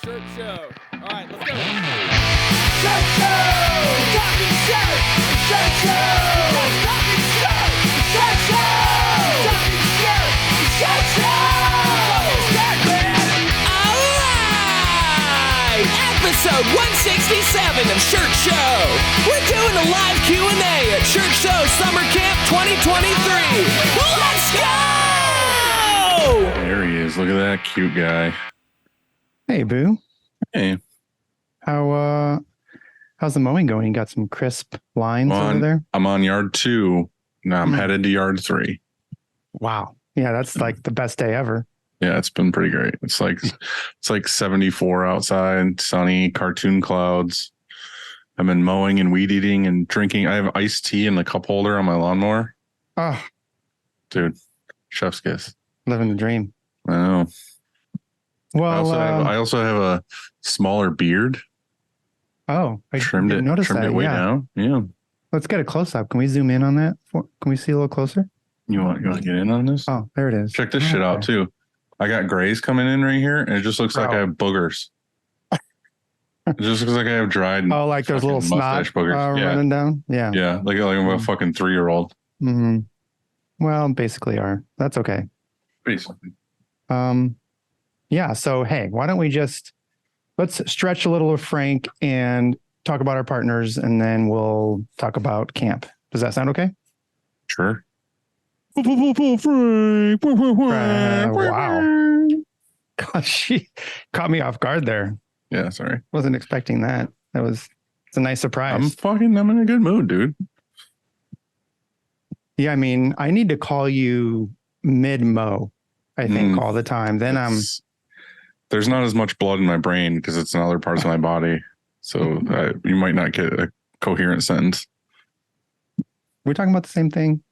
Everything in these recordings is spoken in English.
Shirt show. All right, let's go. Shirt show! Talking shirt! Shirt show! Talking shirt! Shirt show! Talking shirt! Shirt show! Shirt, man! All right! Episode 167 of Shirt Show. We're doing a live Q&A at Shirt Show Summer Camp 2023. Let's go! There he is. Look at that cute guy. Hey, Boo. Hey. How's the mowing going? You got some crisp lines over there? I'm on yard 2. Now I'm headed to yard 3. Wow. Yeah, that's like the best day ever. Yeah, it's been pretty great. It's like 74 outside, sunny, cartoon clouds. I've been mowing and weed eating and drinking. I have iced tea in the cup holder on my lawnmower. Oh, Dude, chef's kiss. living the dream. I know. Well, I also have a smaller beard. I Trimmed didn't notice it that. way Yeah. down. Yeah. Let's get a close up. Can we zoom in on that? Can we see a little closer? You want to get in on this? Oh, there it is. Check this shit out too. I got grays coming in right here, and it just looks like I have boogers. It just looks like I have dried. Oh, like those little snot mustache boogers. running down. Yeah. Yeah, like I'm a fucking 3-year-old. Mm-hmm. Well, basically are. That's okay. Basically. Yeah. So, hey, why don't we let's stretch a little with Frank and talk about our partners, and then we'll talk about camp. Does that sound okay? Sure. Wow. Gosh, she caught me off guard there. Yeah, sorry. Wasn't expecting that. It's a nice surprise. I'm in a good mood, dude. Yeah, I mean, I need to call you mid-mow, I think, all the time. Then there's not as much blood in my brain because it's in other parts of my body. So you might not get a coherent sentence. We're talking about the same thing?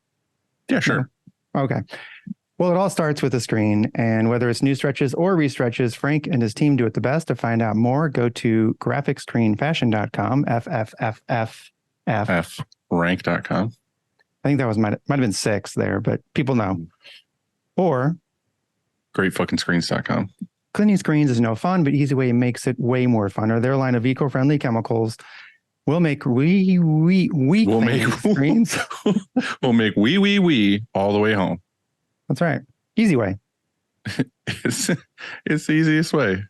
Yeah, sure. No? Okay. Well, it all starts with a screen, and whether it's new stretches or restretches, Frank and his team do it the best. To find out more, go to graphicscreenfashion.com, Rank.com. I think that might have been 6 there, but people know. Or GreatFuckingScreens.com. cleaning screens is no fun, but Easy Way makes it way more fun. Or their line of eco-friendly chemicals will make screens. We'll make wee all the way home. That's right. Easy Way. It's the easiest way.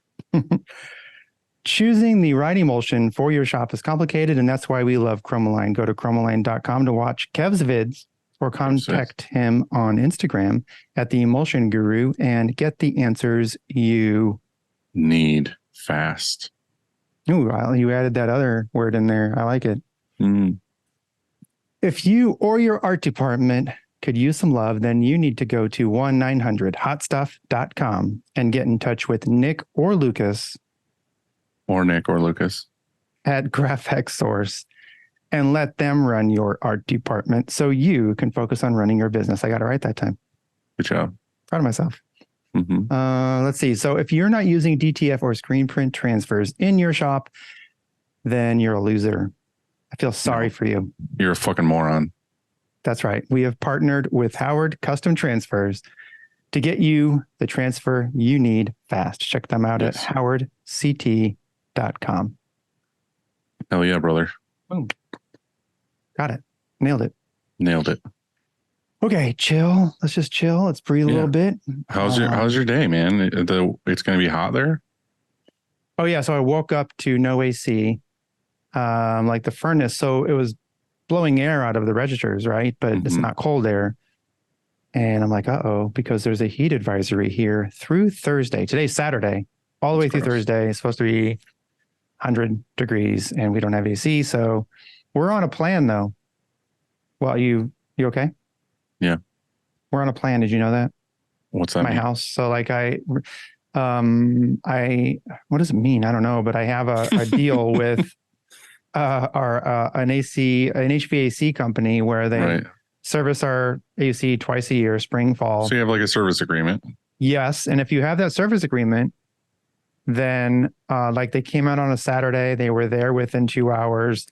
Choosing the right emulsion for your shop is complicated, and that's why we love Chromoline. Go to chromoline.com to watch Kev's vids or contact him on Instagram at the Emulsion Guru and get the answers you need fast. Ooh, you added that other word in there. I like it. Mm. If you or your art department could use some love, then you need to go to 1-900-HOTStuff.com and get in touch with Nick or Lucas. Or Nick or Lucas. At Graphic Source and let them run your art department so you can focus on running your business. I got it right that time. Good job. Proud of myself. Mm-hmm. Let's see. So if you're not using DTF or screen print transfers in your shop, then you're a loser. I feel sorry for you. You're a fucking moron. That's right. We have partnered with Howard Custom Transfers to get you the transfer you need fast. Check them out at howardct.com. Hell yeah, brother. Boom. Got it. Nailed it. Okay, chill. Let's just chill. Let's breathe a little bit. How's your day, man? It's going to be hot there? Oh, yeah. So I woke up to no AC, like the furnace. So it was blowing air out of the registers, right? But it's not cold air. And I'm like, because there's a heat advisory here through Thursday. Today's Saturday, all the way through Thursday. It's supposed to be 100 degrees and we don't have AC. So we're on a plan though. Well, you okay? Yeah. We're on a plan. Did you know that? What's that My mean? house. So like what does it mean? I don't know, but I have a deal with an HVAC company where they service our AC twice a year, spring, fall. So you have like a service agreement? Yes. And if you have that service agreement, then like they came out on a Saturday, they were there within 2 hours,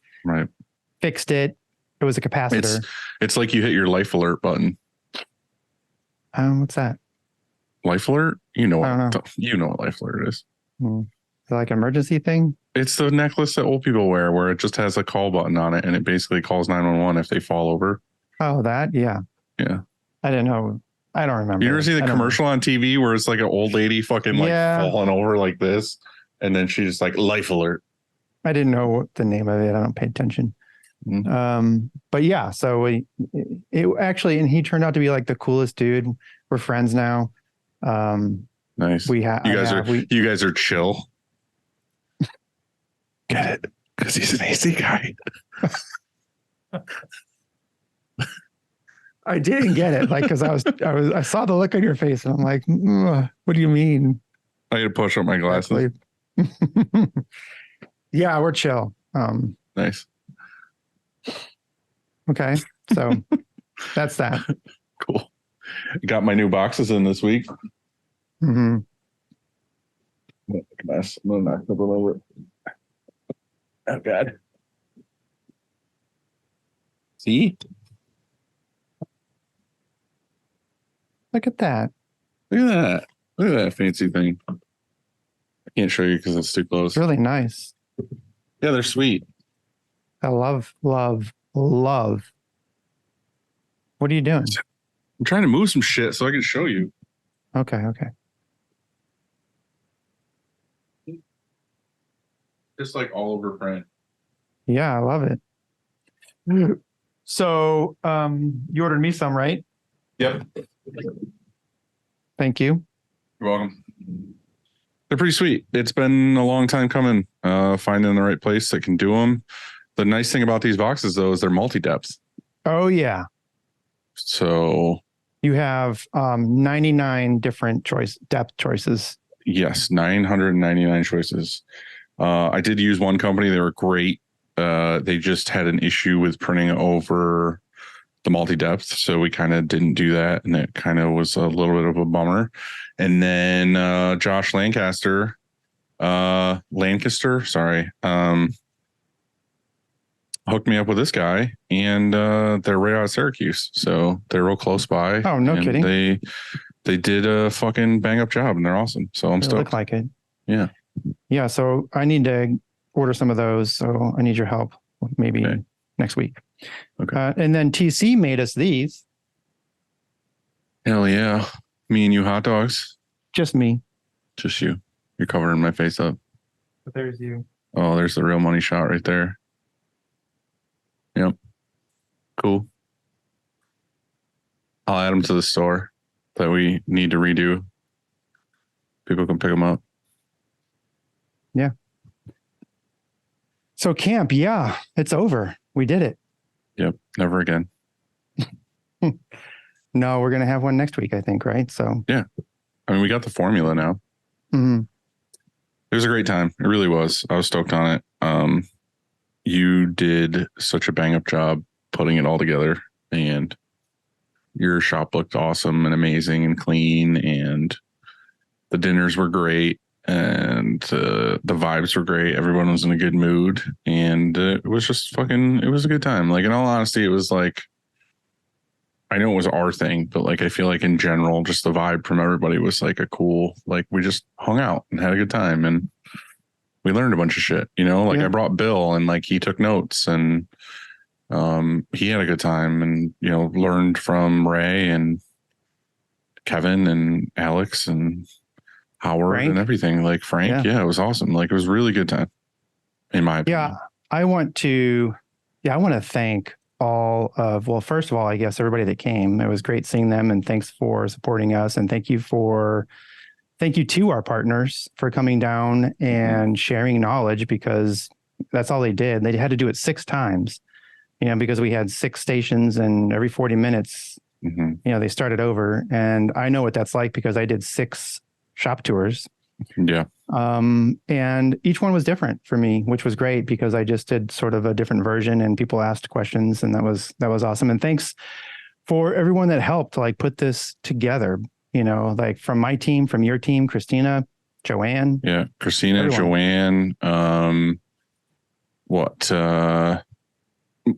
fixed it. It was a capacitor. It's like you hit your life alert button. What's that? Life alert? You know I don't know. You know what life alert is. it like an emergency thing? It's the necklace that old people wear where it just has a call button on it and it basically calls 911 if they fall over. Oh, that? Yeah. Yeah. I didn't know. I don't remember. You ever see the I don't commercial on TV where it's like an old lady fucking like Yeah. falling over like this? And then she's just like, life alert. I didn't know what the name of it. I don't pay attention. But yeah, so it actually, and he turned out to be like the coolest dude. We're friends now. Nice. We have, you guys are chill. Get it? Because he's an AC guy. I didn't get it. Like, cause I saw the look on your face and I'm like, what do you mean? I had to push up my glasses. Yeah, we're chill. Nice. Okay. So that's that. Cool. Got my new boxes in this week. Mm-hmm. Mess. I'm gonna knock them over. Oh God. See? Look at that. Look at that. Look at that fancy thing. I can't show you because it's too close. It's really nice. Yeah, they're sweet. I love. What are you doing? I'm trying to move some shit so I can show you. Okay. Just like all over print. Yeah, I love it. So, you ordered me some, right? Yep. Thank you. You're welcome. They're pretty sweet. It's been a long time coming, finding the right place that can do them. The nice thing about these boxes, though, is they're multi-depth. Oh, yeah. So You have 99 different depth choices. yes, 999 choices. I did use one company. They were great. They just had an issue with printing over the multi-depth. So we kind of didn't do that. And it kind of was a little bit of a bummer. And then Josh Lancaster, sorry, hooked me up with this guy, and they're right out of Syracuse. So they're real close by. Oh, no kidding. They did a fucking bang up job and they're awesome. So I'm They stoked. look like it. Yeah. Yeah. So I need to order some of those. So I need your help maybe next week. Okay. And then TC made us these. Hell yeah. Me and you hot dogs. Just me. Just you. You're covering my face up. But there's you. Oh, there's the real money shot right there. Yep. Cool. I'll add them to the store that we need to redo. People can pick them up. Yeah. So camp, yeah, it's over. We did it. Yep. Never again. No, we're going to have one next week, I think, right? So, yeah. I mean, we got the formula now. Mm-hmm. It was a great time. It really was. I was stoked on it. You did such a bang up job putting it all together, and your shop looked awesome and amazing and clean, and the dinners were great, and the vibes were great. Everyone was in a good mood, and it was just it was a good time. Like, in all honesty, it was like, I know it was our thing, but like, I feel like in general, just the vibe from everybody was like a cool, like, we just hung out and had a good time, and we learned a bunch of shit, like, Yeah. I brought Bill, and like, he took notes, and he had a good time, and, learned from Ray and Kevin and Alex and Howard Frank. and everything. Like, Frank. Yeah, it was awesome. Like, it was a really good time, in my opinion. Yeah, I want to thank first of all, I guess everybody that came. It was great seeing them, and thanks for supporting us, and thank you to our partners for coming down and sharing knowledge, because that's all they did. They had to do it 6 times, because we had 6 stations, and every 40 minutes, they started over. And I know what that's like because I did 6 shop tours. Yeah. And each one was different for me, which was great because I just did sort of a different version, and people asked questions, and that was awesome. And thanks for everyone that helped like put this together, like from my team, from your team, Christina, Joanne. Yeah. Christina, everyone. Joanne,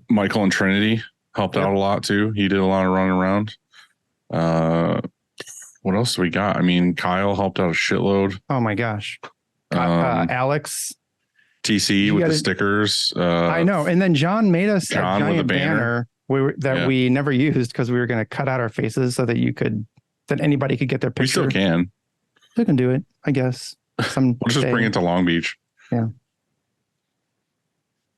Michael and Trinity helped out a lot too. He did a lot of running around. What else do we got? I mean, Kyle helped out a shitload. Oh my gosh. Alex. TC You with gotta- the stickers. I know. And then John made us a John with a giant banner. banner we never used because we were going to cut out our faces so that anybody could get their We picture. still can. Still can do it, I guess. We'll just bring it to Long Beach. Yeah.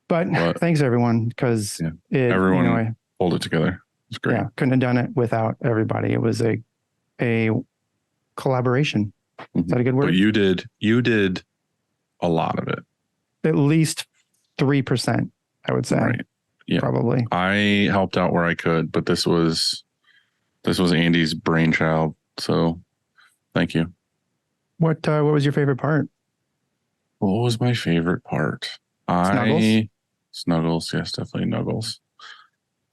But thanks everyone because everyone pulled it together. It's great. Yeah, couldn't have done it without everybody. It was a collaboration. Is that a good word? But you did a lot of it. At least 3%, I would say. Right. Yeah. Probably. I helped out where I could, but this was Andy's brainchild. So thank you. What was your favorite part? What was my favorite part? Snuggles. Yes, definitely Nuggles.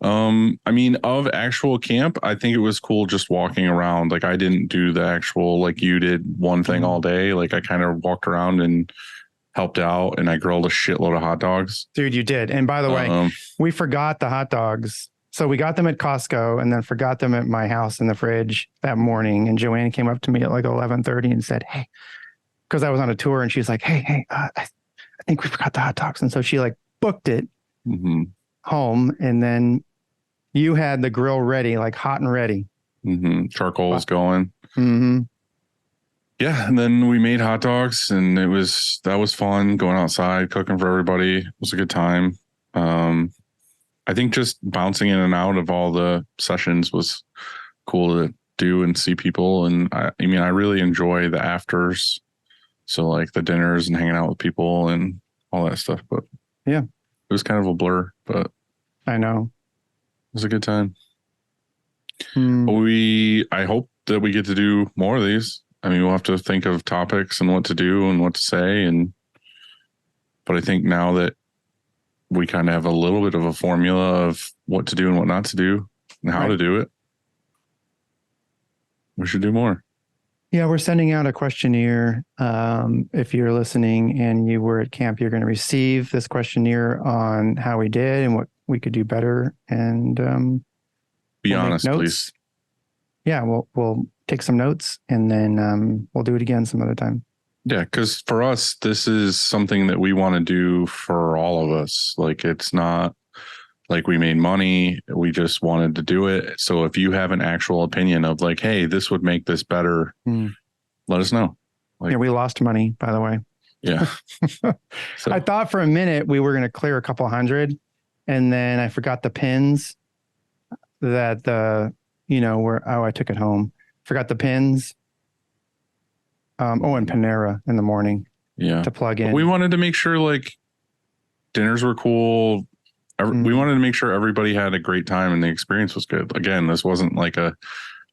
I mean, of actual camp, I think it was cool just walking around. Like I didn't do the actual, like you did one thing all day. Like I kind of walked around and helped out and I grilled a shitload of hot dogs. Dude, you did. And by the way, we forgot the hot dogs. So we got them at Costco and then forgot them at my house in the fridge that morning. And Joanne came up to me at like 11:30 and said, hey, because I was on a tour and she's like, hey, I think we forgot the hot dogs. And so she like booked it home. And then you had the grill ready, like hot and ready. Charcoal was going. Yeah. And then we made hot dogs and that was fun going outside, cooking for everybody. It was a good time. I think just bouncing in and out of all the sessions was cool to do and see people. And I mean, I really enjoy the afters. So like the dinners and hanging out with people and all that stuff. But yeah, it was kind of a blur, but I know. It was a good time. I hope that we get to do more of these. I mean, we'll have to think of topics and what to do and what to say. But I think now that we kind of have a little bit of a formula of what to do and what not to do and how to do it, we should do more. Yeah, we're sending out a questionnaire. If you're listening and you were at camp, you're going to receive this questionnaire on how we did and what we could do better. And be honest, please. Yeah, we'll take some notes and then we'll do it again some other time. Yeah, because for us, this is something that we want to do for all of us. Like it's not like we made money. We just wanted to do it. So if you have an actual opinion of like, hey, this would make this better, let us know. Like, yeah, we lost money, by the way. Yeah. So. I thought for a minute we were going to clear a couple hundred. And then I forgot the pins that I took it home. Forgot the pins. And Panera in the morning. Yeah. To plug in. We wanted to make sure like dinners were cool. We wanted to make sure everybody had a great time and the experience was good. Again, this wasn't like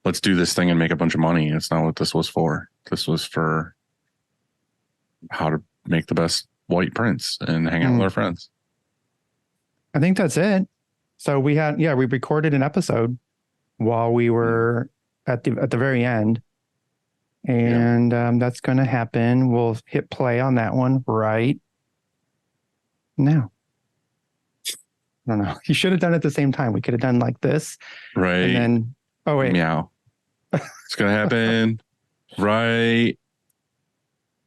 let's do this thing and make a bunch of money. It's not what this was for. This was for how to make the best white prints and hang out with our friends. I think that's it. So we recorded an episode while we were at the very end. And that's going to happen. We'll hit play on that one right now. I don't know. You should have done it at the same time. We could have done like this. Right. And then, oh, wait. Meow. It's going to happen right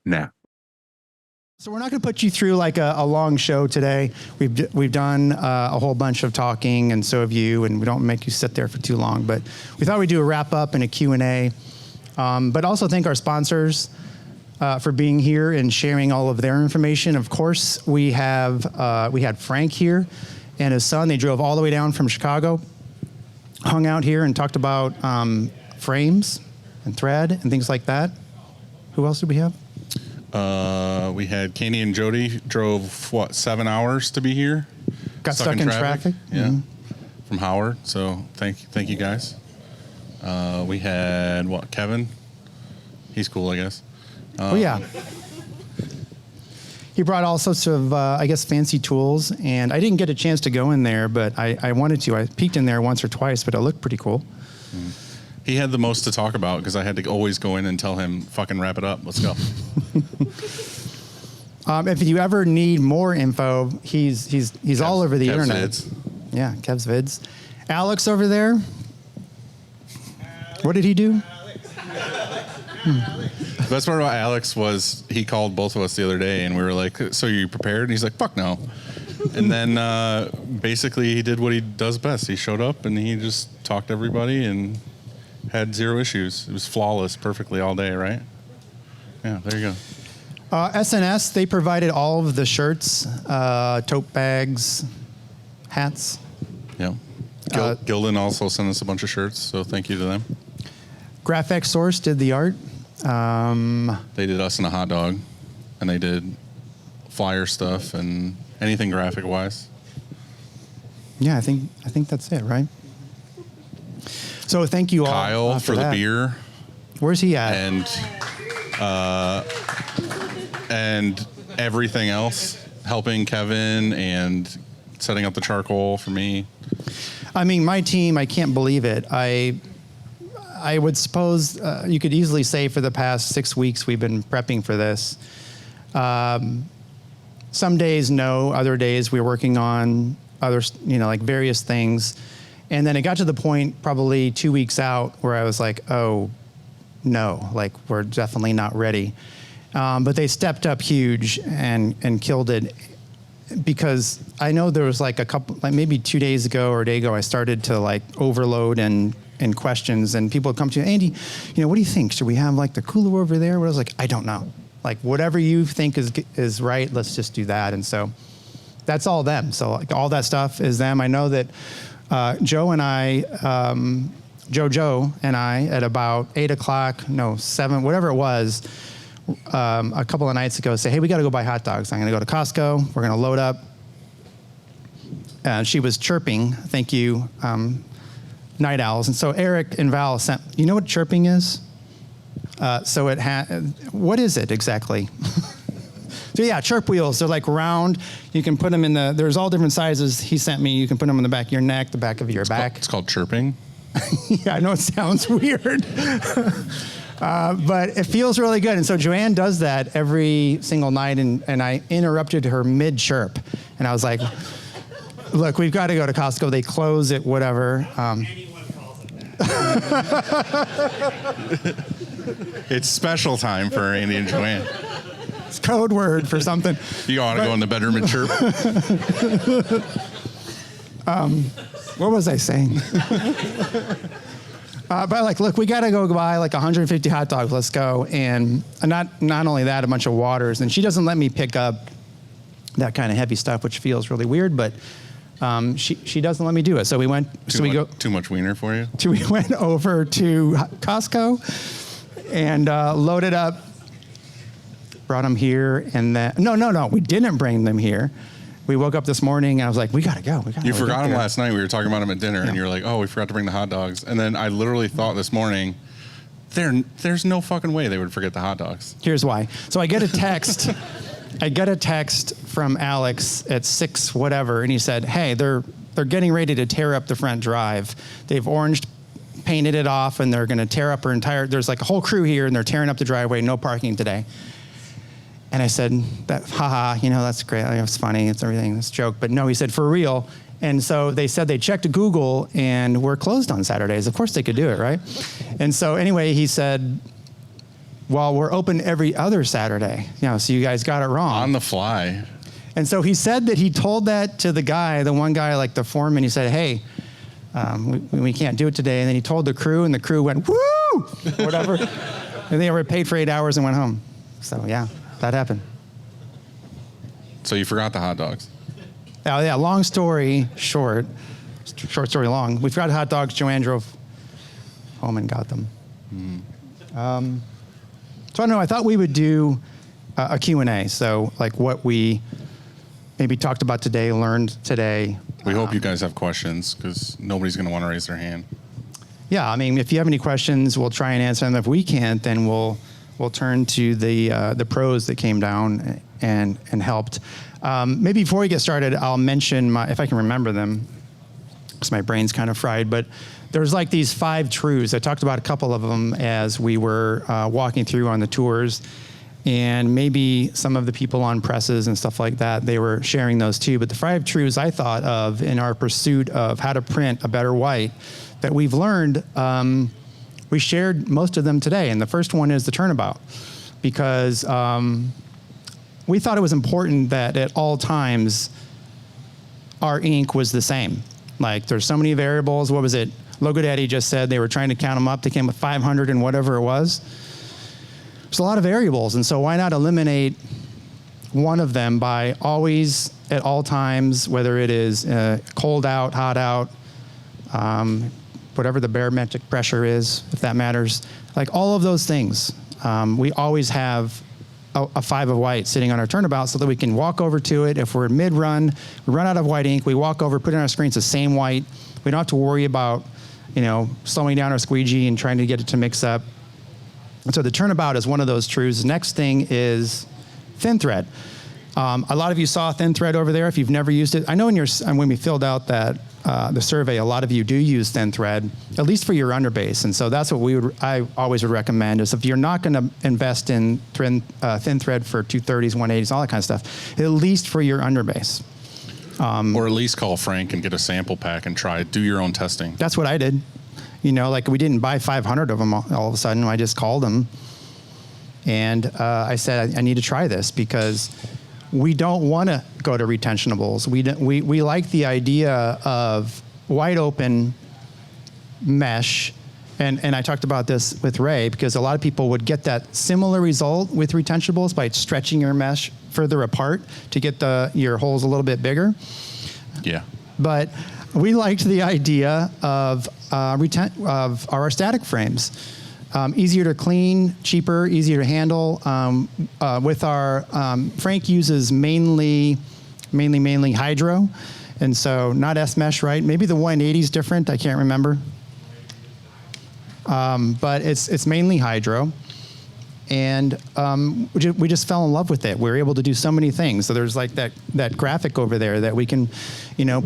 now. So we're not going to put you through like a long show today. We've done a whole bunch of talking, and so have you, and we don't make you sit there for too long. But we thought we'd do a wrap up and a Q&A. But also thank our sponsors for being here and sharing all of their information. Of course, we had Frank here and his son. They drove all the way down from Chicago, hung out here and talked about frames and thread and things like that. Who else did we have? We had Candy and Jody drove 7 hours to be here. Got stuck in traffic. Yeah. From Howard. So thank you guys. We had Kevin. He's cool, I guess. Yeah. He brought all sorts of, fancy tools, and I didn't get a chance to go in there, but I wanted to. I peeked in there once or twice, but it looked pretty cool. He had the most to talk about because I had to always go in and tell him, fucking wrap it up. Let's go. If you ever need more info, he's all over the Kev's internet. Vids. Yeah, Kev's Vids. Alex over there. What did he do? best part about Alex was he called both of us the other day, and we were like, "So you prepared?" And he's like, "Fuck no." And then basically he did what he does best. He showed up and he just talked to everybody and had zero issues. It was flawless, perfectly all day, right? Yeah, there you go. SNS, they provided all of the shirts, tote bags, hats. Yeah. Gildan also sent us a bunch of shirts, so thank you to them. Graphic Source did the art. They did us and a hot dog, and they did flyer stuff and anything graphic wise. Yeah, I think that's it, right? So thank you all. Kyle for the beer. Where's he at? And everything else, helping Kevin and setting up the charcoal for me. I mean, my team, I can't believe it. I would suppose you could easily say for the past 6 weeks we've been prepping for this. Some days no, other days we're working on other, like various things. And then it got to the point probably 2 weeks out where I was like, oh no, like we're definitely not ready. But they stepped up huge and killed it, because I know there was like a couple, like maybe 2 days ago or a day ago, I started to like overload and questions, and people would come to me, Andy, what do you think? Should we have like the cooler over there? I was like, I don't know. Like whatever you think is right, let's just do that. And so that's all them. So like all that stuff is them. I know that Joe and I at about 8 o'clock, 7, whatever it was, a couple of nights ago, say, hey, we got to go buy hot dogs. I'm going to go to Costco. We're going to load up. She was chirping. Thank you, night owls. And so Eric and Val sent, you know what chirping is? So it what is it exactly? So yeah, chirp wheels. They're like round. You can put them in there's all different sizes he sent me. You can put them in the back of your neck, the back of your back. It's called chirping. Yeah, I know it sounds weird. But it feels really good. And so Joanne does that every single night, and I interrupted her mid-chirp. And I was like, look, we've got to go to Costco. They close at whatever. It's special time for Andy and Joanne. It's code word for something. You ought to go in the bedroom and chirp. What was I saying? But like, look, we got to go buy like 150 hot dogs. Let's go. And not only that, a bunch of waters. And she doesn't let me pick up that kind of heavy stuff, which feels really weird, but she doesn't let me do it. So we went. Too much wiener for you? We went over to Costco and loaded up. Brought them here, and then no, we didn't bring them here. We woke up this morning and I was like, we gotta go. You forgot them last night. We were talking about them at dinner, and you were like, oh, we forgot to bring the hot dogs. And then I literally thought this morning, there's no fucking way they would forget the hot dogs. Here's why. So I get a text. I get a text from Alex at 6 whatever, and he said, hey, they're getting ready to tear up the front drive. They've orange painted it off, and they're gonna tear up her entire. There's like a whole crew here, and they're tearing up the driveway. No parking today. And I said, haha, that's great. It's funny. It's everything. It's a joke. But no, he said, for real. And so they said they checked Google and we're closed on Saturdays. Of course they could do it, right? And so anyway, he said, well, we're open every other Saturday. So you guys got it wrong. On the fly. And so he said that he told that to the one guy, like the foreman. He said, hey, we can't do it today. And then he told the crew, and the crew went, woo, whatever. And they were paid for 8 hours and went home. So yeah. That happened. So you forgot the hot dogs. Oh, yeah, long story short. Short story long. We forgot the hot dogs. Joanne drove home and got them. So I don't know. I thought we would do a Q&A. So like what we maybe talked about today, learned today. We hope you guys have questions, because nobody's going to want to raise their hand. Yeah, I mean, if you have any questions, we'll try and answer them. If we can't, then we'll turn to the pros that came down and helped. Maybe before we get started, I'll mention if I can remember them, because my brain's kind of fried. But there's like these 5 truths. I talked about a couple of them as we were walking through on the tours, and maybe some of the people on presses and stuff like that, they were sharing those too. But the 5 truths I thought of in our pursuit of how to print a better white that we've learned. We shared most of them today, and the first one is the turnabout. because we thought it was important that at all times our ink was the same. Like there's so many variables. What was it? Logo Daddy just said they were trying to count them up. They came with 500 and whatever it was. There's a lot of variables, and so why not eliminate one of them by always, at all times, whether it is cold out, hot out, whatever the barometric pressure is, if that matters. Like all of those things, we always have a 5 of white sitting on our turnabout so that we can walk over to it. If we're mid-run, we run out of white ink, we walk over, put it on our screen, it's the same white. We don't have to worry about, slowing down our squeegee and trying to get it to mix up. And so the turnabout is one of those truths. Next thing is thin thread. A lot of you saw thin thread over there. If you've never used it, I know when we filled out that the survey, a lot of you do use thin thread, at least for your underbase. And so that's what I always would recommend is if you're not going to invest in thin thread for 230s, 180s, all that kind of stuff, at least for your underbase. Or at least call Frank and get a sample pack and do your own testing. That's what I did. Like we didn't buy 500 of them all of a sudden. I just called them and I said, I need to try this because we don't want to go to retentionables. We like the idea of wide open mesh. And I talked about this with Ray because a lot of people would get that similar result with retentionables by stretching your mesh further apart to get your holes a little bit bigger. Yeah. But we liked the idea of our static frames. Easier to clean, cheaper, easier to handle. With our Frank uses mainly hydro, and so not S-mesh, right? Maybe the 180 is different. I can't remember, but it's mainly hydro, and we just fell in love with it. We were able to do so many things. So there's like that graphic over there that we can,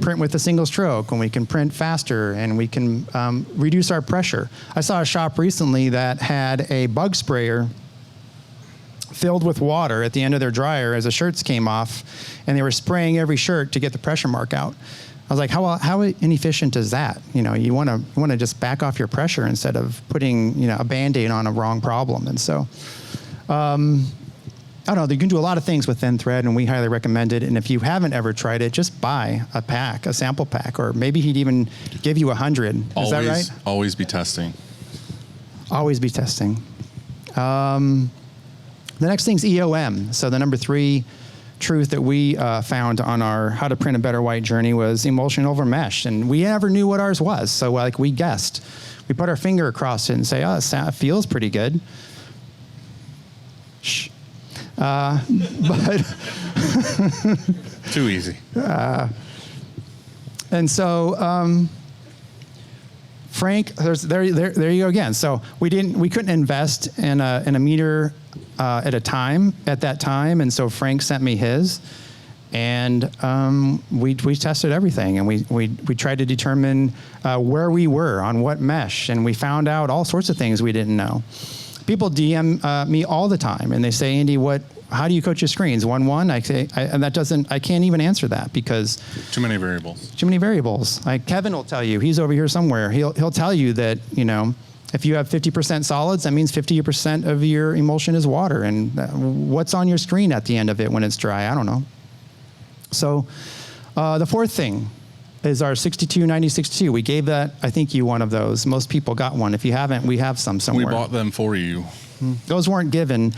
print with a single stroke, and we can print faster, and we can reduce our pressure. I saw a shop recently that had a bug sprayer filled with water at the end of their dryer as the shirts came off, and they were spraying every shirt to get the pressure mark out. I was like, how inefficient is that? You want to just back off your pressure instead of putting a Band-Aid on a wrong problem. And so, I don't know. You can do a lot of things with thin thread, and we highly recommend it. And if you haven't ever tried it, just buy a sample pack, or maybe he'd even give you 100. Is that right? Always be testing. Always be testing. The next thing's EOM. So the number 3 truth that we found on our How to Print a Better White journey was emulsion over mesh. And we never knew what ours was. So we guessed. We put our finger across it and say, oh, it feels pretty good. Shh. But too easy. And so, Frank, there you go again. So we couldn't invest in a meter at that time, and so Frank sent me his, and we tested everything, and we tried to determine where we were on what mesh, and we found out all sorts of things we didn't know. People DM me all the time, and they say, Andy, how do you coach your screens? 1-1? I say, I can't even answer that because too many variables. Too many variables. Like Kevin will tell you, he's over here somewhere. He'll tell you that if you have 50% solids, that means 50% of your emulsion is water. And what's on your screen at the end of it when it's dry? I don't know. So the fourth thing is our 629062. We gave that, I think, you one of those. Most people got one. If you haven't, we have some somewhere. We bought them for you. Those weren't given.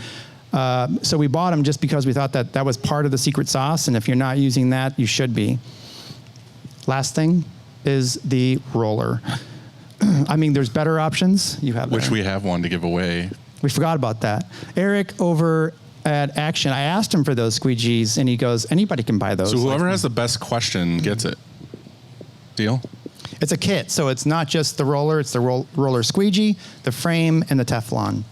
So we bought them just because we thought that was part of the secret sauce. And if you're not using that, you should be. Last thing is the roller. There's better options. You have which we have one to give away. We forgot about that. Eric over at Action, I asked him for those squeegees, and he goes, anybody can buy those. So whoever has the best question gets it. Deal? It's a kit, so it's not just the roller. It's the roller squeegee, the frame, and the Teflon.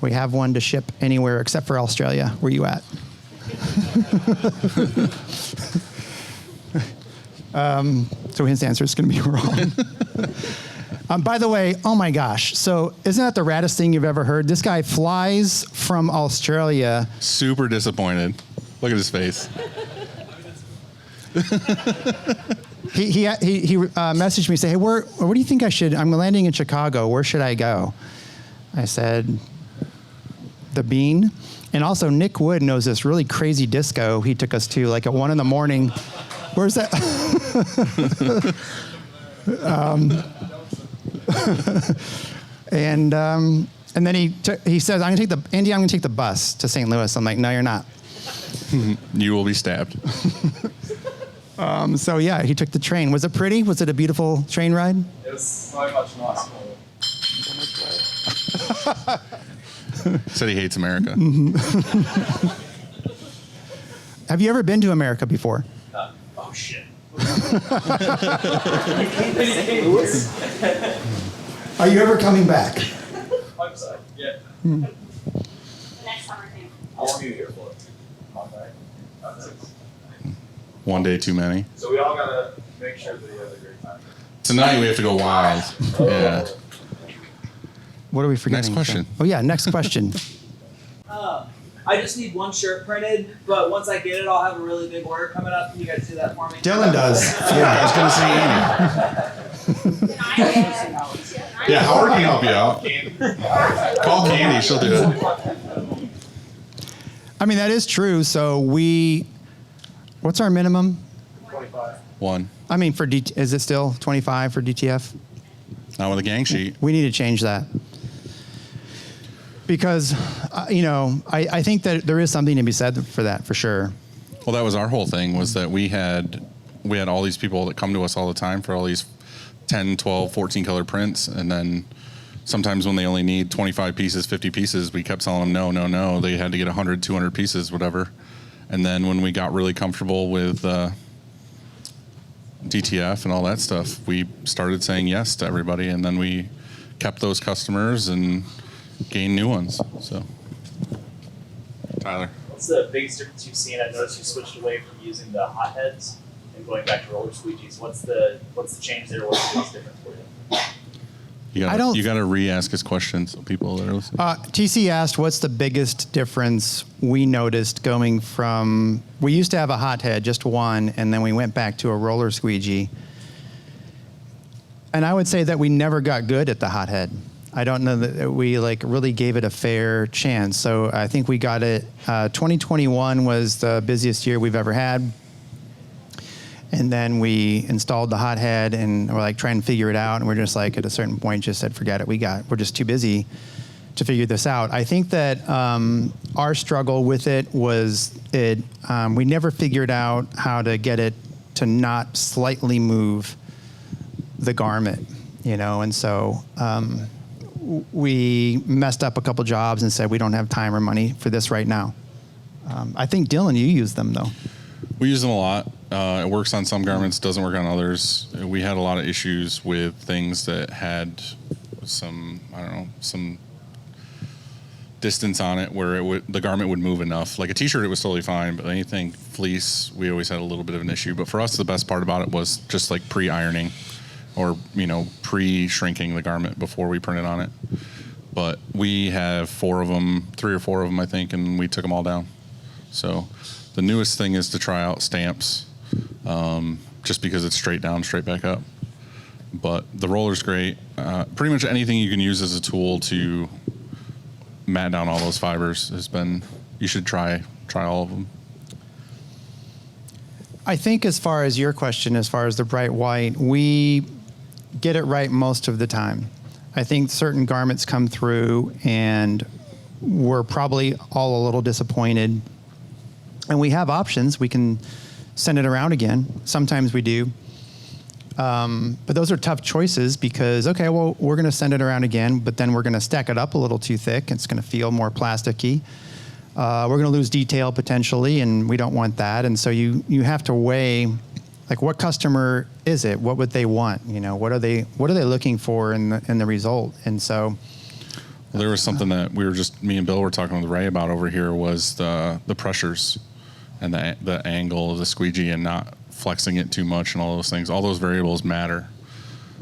We have one to ship anywhere except for Australia. Where you at? So his answer is going to be wrong. By the way, oh my gosh. So isn't that the raddest thing you've ever heard? This guy flies from Australia. Super disappointed. Look at his face. He messaged me, say, hey, where do you think I should, I'm landing in Chicago. Where should I go? I said, the bean. And also Nick Wood knows this really crazy disco he took us to like at 1 a.m. Where's that? And then he says, I'm gonna take the bus to St. Louis. I'm like, no, you're not. You will be stabbed. So yeah, he took the train. Was it pretty? Was it a beautiful train ride? It was so much nicer. Said he hates America. Have you ever been to America before? Oh shit. Are you ever coming back? Hope so. Yeah. The next summer camp. How long are you here for? Monday. One day too many. So we all gotta make sure that he has a great time. Tonight we have to go wild. Yeah. What are we forgetting? Next question. Oh yeah, next question. I just need one shirt printed, but once I get it, I'll have a really big order coming up. Can you guys do that for me? Dylan does. Yeah, I was gonna say Andy. Yeah, Howard can help you out. Call Candy, she'll do it. I mean, that is true. So what's our minimum? 25. 1. I mean, is it still 25 for DTF? Not with a gang sheet. We need to change that. Because, I think that there is something to be said for that, for sure. Well, that was our whole thing, was that we had all these people that come to us all the time for all these 10, 12, 14 color prints. And then sometimes when they only need 25 pieces, 50 pieces, we kept telling them, no. They had to get 100, 200 pieces, whatever. And then when we got really comfortable with DTF and all that stuff, we started saying yes to everybody. And then we kept those customers and gained new ones. So, Tyler. What's the biggest difference you've seen? I noticed you switched away from using the hot heads and going back to roller squeegees. What's the change there? What's the biggest difference for you? You gotta re-ask his questions so people that are listening. TC asked, what's the biggest difference we noticed going from, we used to have a hot head, just one, and then we went back to a roller squeegee. And I would say that we never got good at the hot head. I don't know that we really gave it a fair chance. So I think we got it, 2021 was the busiest year we've ever had. And then we installed the hot head and we're trying to figure it out. And we're just at a certain point just said, forget it. We're just too busy to figure this out. I think that our struggle with it was we never figured out how to get it to not slightly move the garment, and so we messed up a couple jobs and said, we don't have time or money for this right now. I think, Dylan, you use them though. We use them a lot. It works on some garments, doesn't work on others. We had a lot of issues with things that had some distance on it where the garment would move enough. Like a t-shirt, it was totally fine, but anything fleece, we always had a little bit of an issue. But for us, the best part about it was just pre-ironing or, pre-shrinking the garment before we printed on it. But we have 3 or 4 of them, I think, and we took them all down. So the newest thing is to try out stamps, just because it's straight down, straight back up. But the roller's great. Pretty much anything you can use as a tool to mat down all those fibers you should try all of them. I think as far as your question, as far as the bright white, we get it right most of the time. I think certain garments come through and we're probably all a little disappointed. And we have options. We can send it around again. Sometimes we do. But those are tough choices because, okay, well, we're going to send it around again, but then we're going to stack it up a little too thick. It's going to feel more plasticky. We're going to lose detail potentially, and we don't want that. And so you have to weigh, what customer is it? What would they want? What are they looking for in the result? And so, well, there was something that me and Bill were talking with Ray about over here was the pressures and the angle of the squeegee and not flexing it too much and all those things. All those variables matter.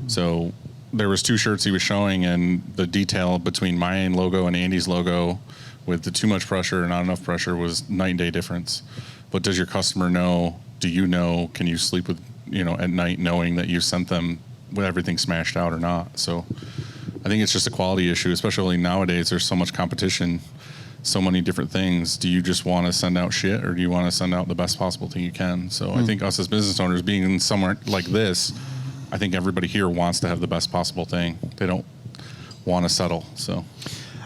So there was 2 shirts he was showing, and the detail between my logo and Andy's logo with the too much pressure or not enough pressure was night and day difference. But does your customer know? Do you know? Can you sleep with at night knowing that you sent them with everything smashed out or not? So I think it's just a quality issue, especially nowadays. There's so much competition. so many different things. Do you just want to send out shit, or do you want to send out the best possible thing you can? So I think us as business owners, being in somewhere like this, I think everybody here wants to have the best possible thing. They don't want to settle. So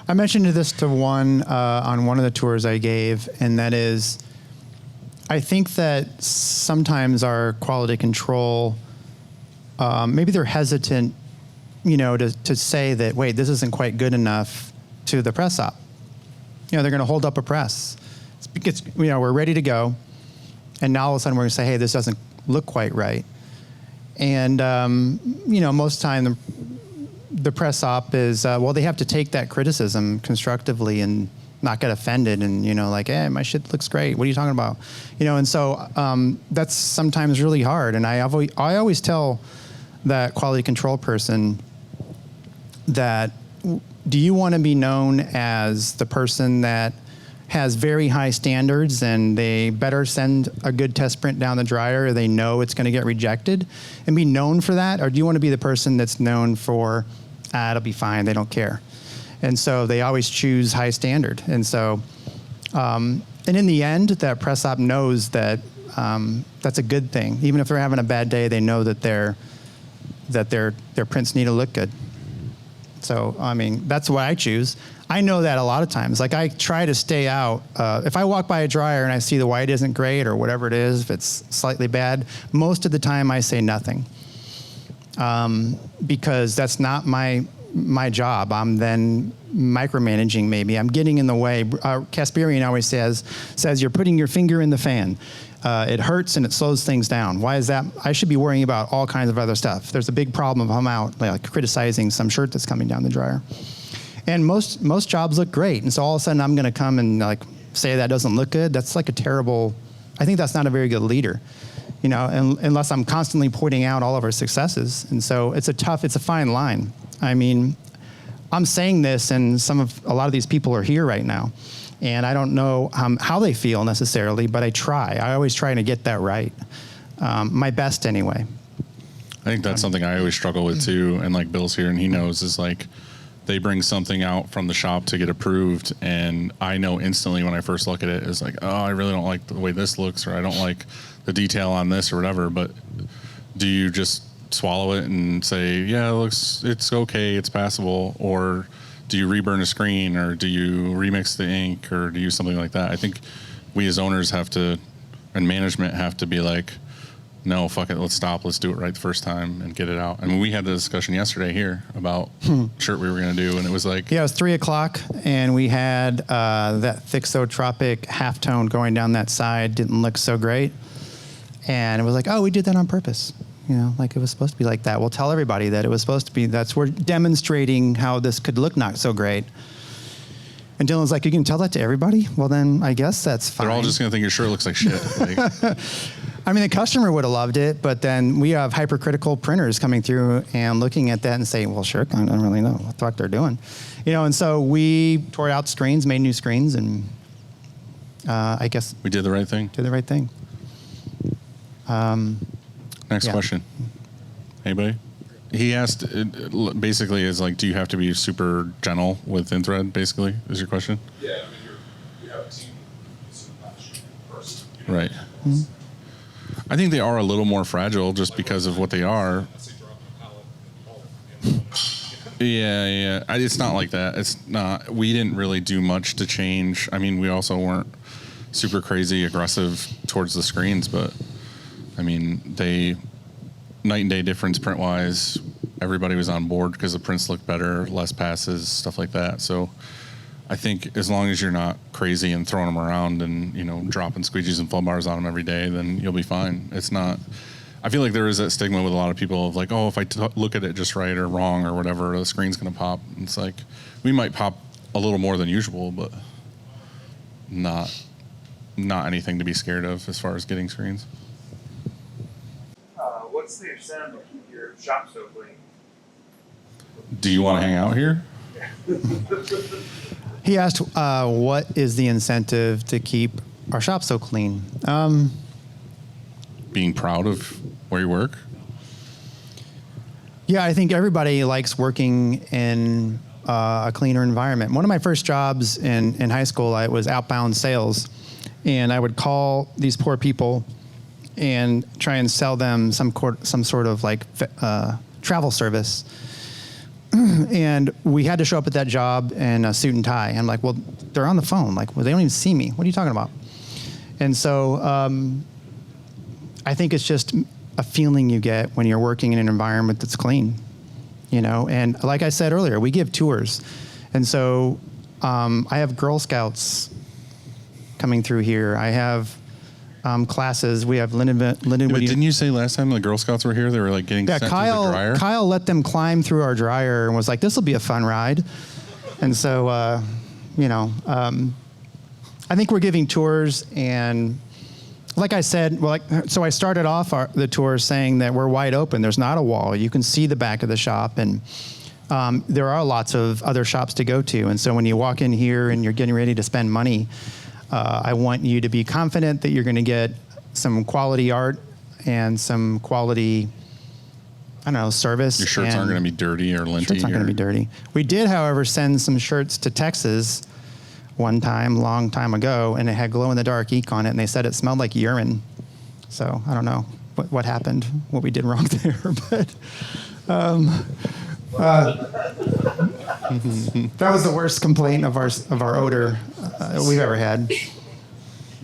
I mentioned this to one on one of the tours I gave, and that is, I think that sometimes our quality control, maybe they're hesitant, to say that, wait, this isn't quite good enough to the press op. They're going to hold up a press. It's because, we're ready to go, and now all of a sudden we're going to say, hey, this doesn't look quite right. And, most time the press op is, they have to take that criticism constructively and not get offended and, like, hey, my shit looks great. What are you talking about? And so that's sometimes really hard. And I always tell that quality control person that, do you want to be known as the person that has very high standards and they better send a good test print down the dryer, or they know it's going to get rejected, and be known for that? Or do you want to be the person that's known for, it'll be fine, they don't care? And so they always choose high standard. And so, and in the end, that press op knows that that's a good thing. Even if they're having a bad day, they know that their prints need to look good. So, that's what I choose. I know that a lot of times. Like, I try to stay out. If I walk by a dryer and I see the white isn't great or whatever it is, if it's slightly bad, most of the time I say nothing. Because that's not my job. I'm then micromanaging maybe. I'm getting in the way. Kasperian always says you're putting your finger in the fan. It hurts and it slows things down. Why is that? I should be worrying about all kinds of other stuff. There's a big problem if I'm out like criticizing some shirt that's coming down the dryer. And most jobs look great. And so all of a sudden I'm going to come and like say that doesn't look good. That's like I think that's not a very good leader, unless I'm constantly pointing out all of our successes. And so it's a fine line. I'm saying this, and a lot of these people are here right now, and I don't know how they feel necessarily, but I try. I always try to get that right, my best anyway. I think that's something I always struggle with too, and like Bill's here, and he knows, is like they bring something out from the shop to get approved, and I know instantly when I first look at it, it's like, oh, I really don't like the way this looks, or I don't like the detail on this or whatever. But do you just swallow it and say, yeah, it's okay, it's passable? Or do you reburn a screen, or do you remix the ink, or do you something like that? I think we as owners and management have to be like, no, fuck it, let's stop, let's do it right the first time and get it out. We had the discussion yesterday here about shirt we were going to do, and it was like, yeah, it was 3:00, and we had that Thixotropic halftone going down that side didn't look so great, and it was like, oh, we did that on purpose. Like it was supposed to be like that. We'll tell everybody that it was supposed to be. We're demonstrating how this could look not so great. And Dylan's like, you can tell that to everybody? Well, then I guess that's fine. They're all just going to think your shirt looks like shit. The customer would have loved it, but then we have hypercritical printers coming through and looking at that and saying, well, sure, I don't really know what the fuck they're doing. And so we tore out screens, made new screens, and I guess we did the right thing. Next question. Anybody? He asked, basically, is like, do you have to be super gentle with in-thread, basically, is your question? Yeah, you have a team who's a much person. Right. Mm-hmm. I think they are a little more fragile just because of what they are. Yeah. It's not like that. It's not. We didn't really do much to change. We also weren't super crazy aggressive towards the screens, but they night and day difference print wise. Everybody was on board because the prints looked better, less passes, stuff like that. So I think as long as you're not crazy and throwing them around and dropping squeegees and flow bars on them every day, then you'll be fine. It's not. I feel like there is that stigma with a lot of people of like, oh, if I look at it just right or wrong or whatever, the screen's gonna pop. It's like we might pop a little more than usual, but not anything to be scared of as far as getting screens. What's the incentive to keep your shop so clean? Do you want to hang out here? He asked, what is the incentive to keep our shop so clean? Being proud of where you work? Yeah, I think everybody likes working in a cleaner environment. One of my first jobs in high school, I was outbound sales, and I would call these poor people and try and sell them some sort of like travel service. And we had to show up at that job in a suit and tie. I'm like, well, they're on the phone. Like, well, they don't even see me. What are you talking about? And so I think it's just a feeling you get when you're working in an environment that's clean, you know? And like I said earlier, we give tours. And so I have Girl Scouts coming through here. I have classes. We have Lindenwood. But didn't you say last time the Girl Scouts were here, they were like getting sent to the dryer? Kyle let them climb through our dryer and was like, this will be a fun ride. And so, you know, I think we're giving tours, and like I said, so I started off the tour saying that we're wide open. There's not a wall. You can see the back of the shop, and there are lots of other shops to go to. And so when you walk in here and you're getting ready to spend money, I want you to be confident that you're going to get some quality art and some quality, I don't know, service. Your shirts aren't going to be dirty or linty. Shirts aren't going to be dirty. We did, however, send some shirts to Texas one time, long time ago, and it had glow-in-the-dark ink on it, and they said it smelled like urine. So I don't know what happened, what we did wrong there, but that was the worst complaint of our odor we've ever had. It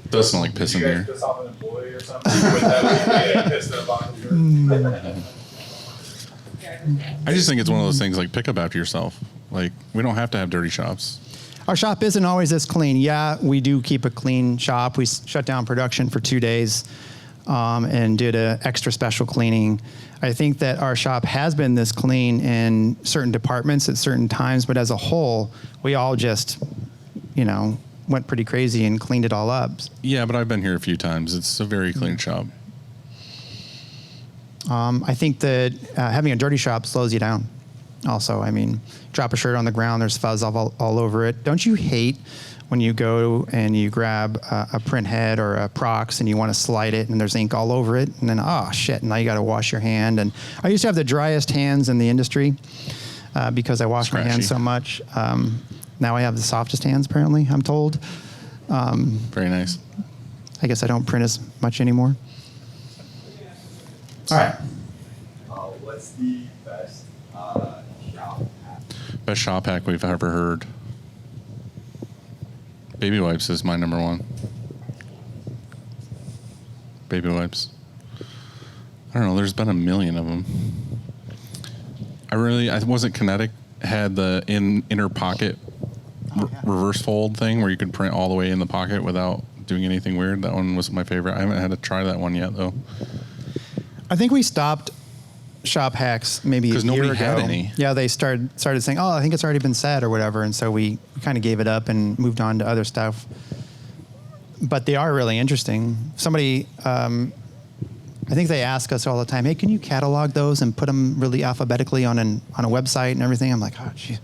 does smell like piss in You guys here. piss off an employee or something? With that, we pissed up on your- I just think it's one of those things like pick up after yourself. Like, we don't have to have dirty shops. Our shop isn't always this clean. Yeah, we do keep a clean shop. We shut down production for 2 days and did an extra special cleaning. I think that our shop has been this clean in certain departments at certain times, but as a whole, we all just, you know, went pretty crazy and cleaned it all up. Yeah, but I've been here a few times. It's a very clean shop. I think that having a dirty shop slows you down. Also, I mean, drop a shirt on the ground, there's fuzz all over it. Don't you hate when you go and you grab a print head or a Prox and you want to slide it and there's ink all over it, and then, oh shit, now you got to wash your hand. And I used to have the driest hands in the industry because I wash my hands so much. Now I have the softest hands, apparently, I'm told. Very nice. I guess I don't print as much anymore. All right. What's the best shop hack? Best shop hack we've ever heard. Baby wipes is my number one. Baby wipes. I don't know. There's been a million of them. I wasn't Kinetic had the inner pocket reverse fold thing where you could print all the way in the pocket without doing anything weird. That one was my favorite. I haven't had to try that one yet though. I think we stopped shop hacks maybe a year ago. Because nobody had any. Yeah, they started saying, oh, I think it's already been said or whatever. And so we kind of gave it up and moved on to other stuff. But they are really interesting. Somebody, I think they ask us all the time, hey, can you catalog those and put them really alphabetically on a website and everything? I'm like, oh, gee,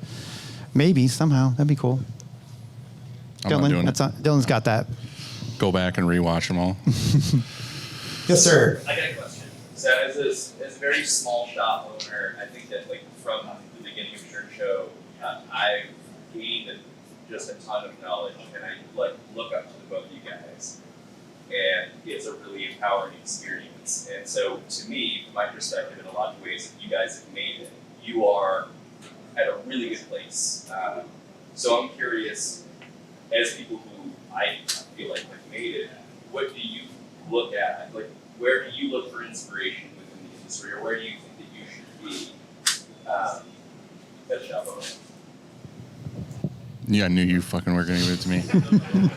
maybe somehow. That'd be cool. I'm not doing it. Dylan's got that. Go back and rewatch them all. Yes, sir. I got a question. So as a very small shop owner, I think that like from the beginning of your show, I've gained just a ton of knowledge, and I look up to the both of you guys, and it's a really empowering experience. And so to me, from my perspective, in a lot of ways, if you guys have made it, you are at a really good place. So I'm curious, as people who I feel like have made it, what do you look at? Like, where do you look for inspiration within the industry, or where do you think that you should be as a shop owner? Yeah, I knew you fucking were going to give it to me.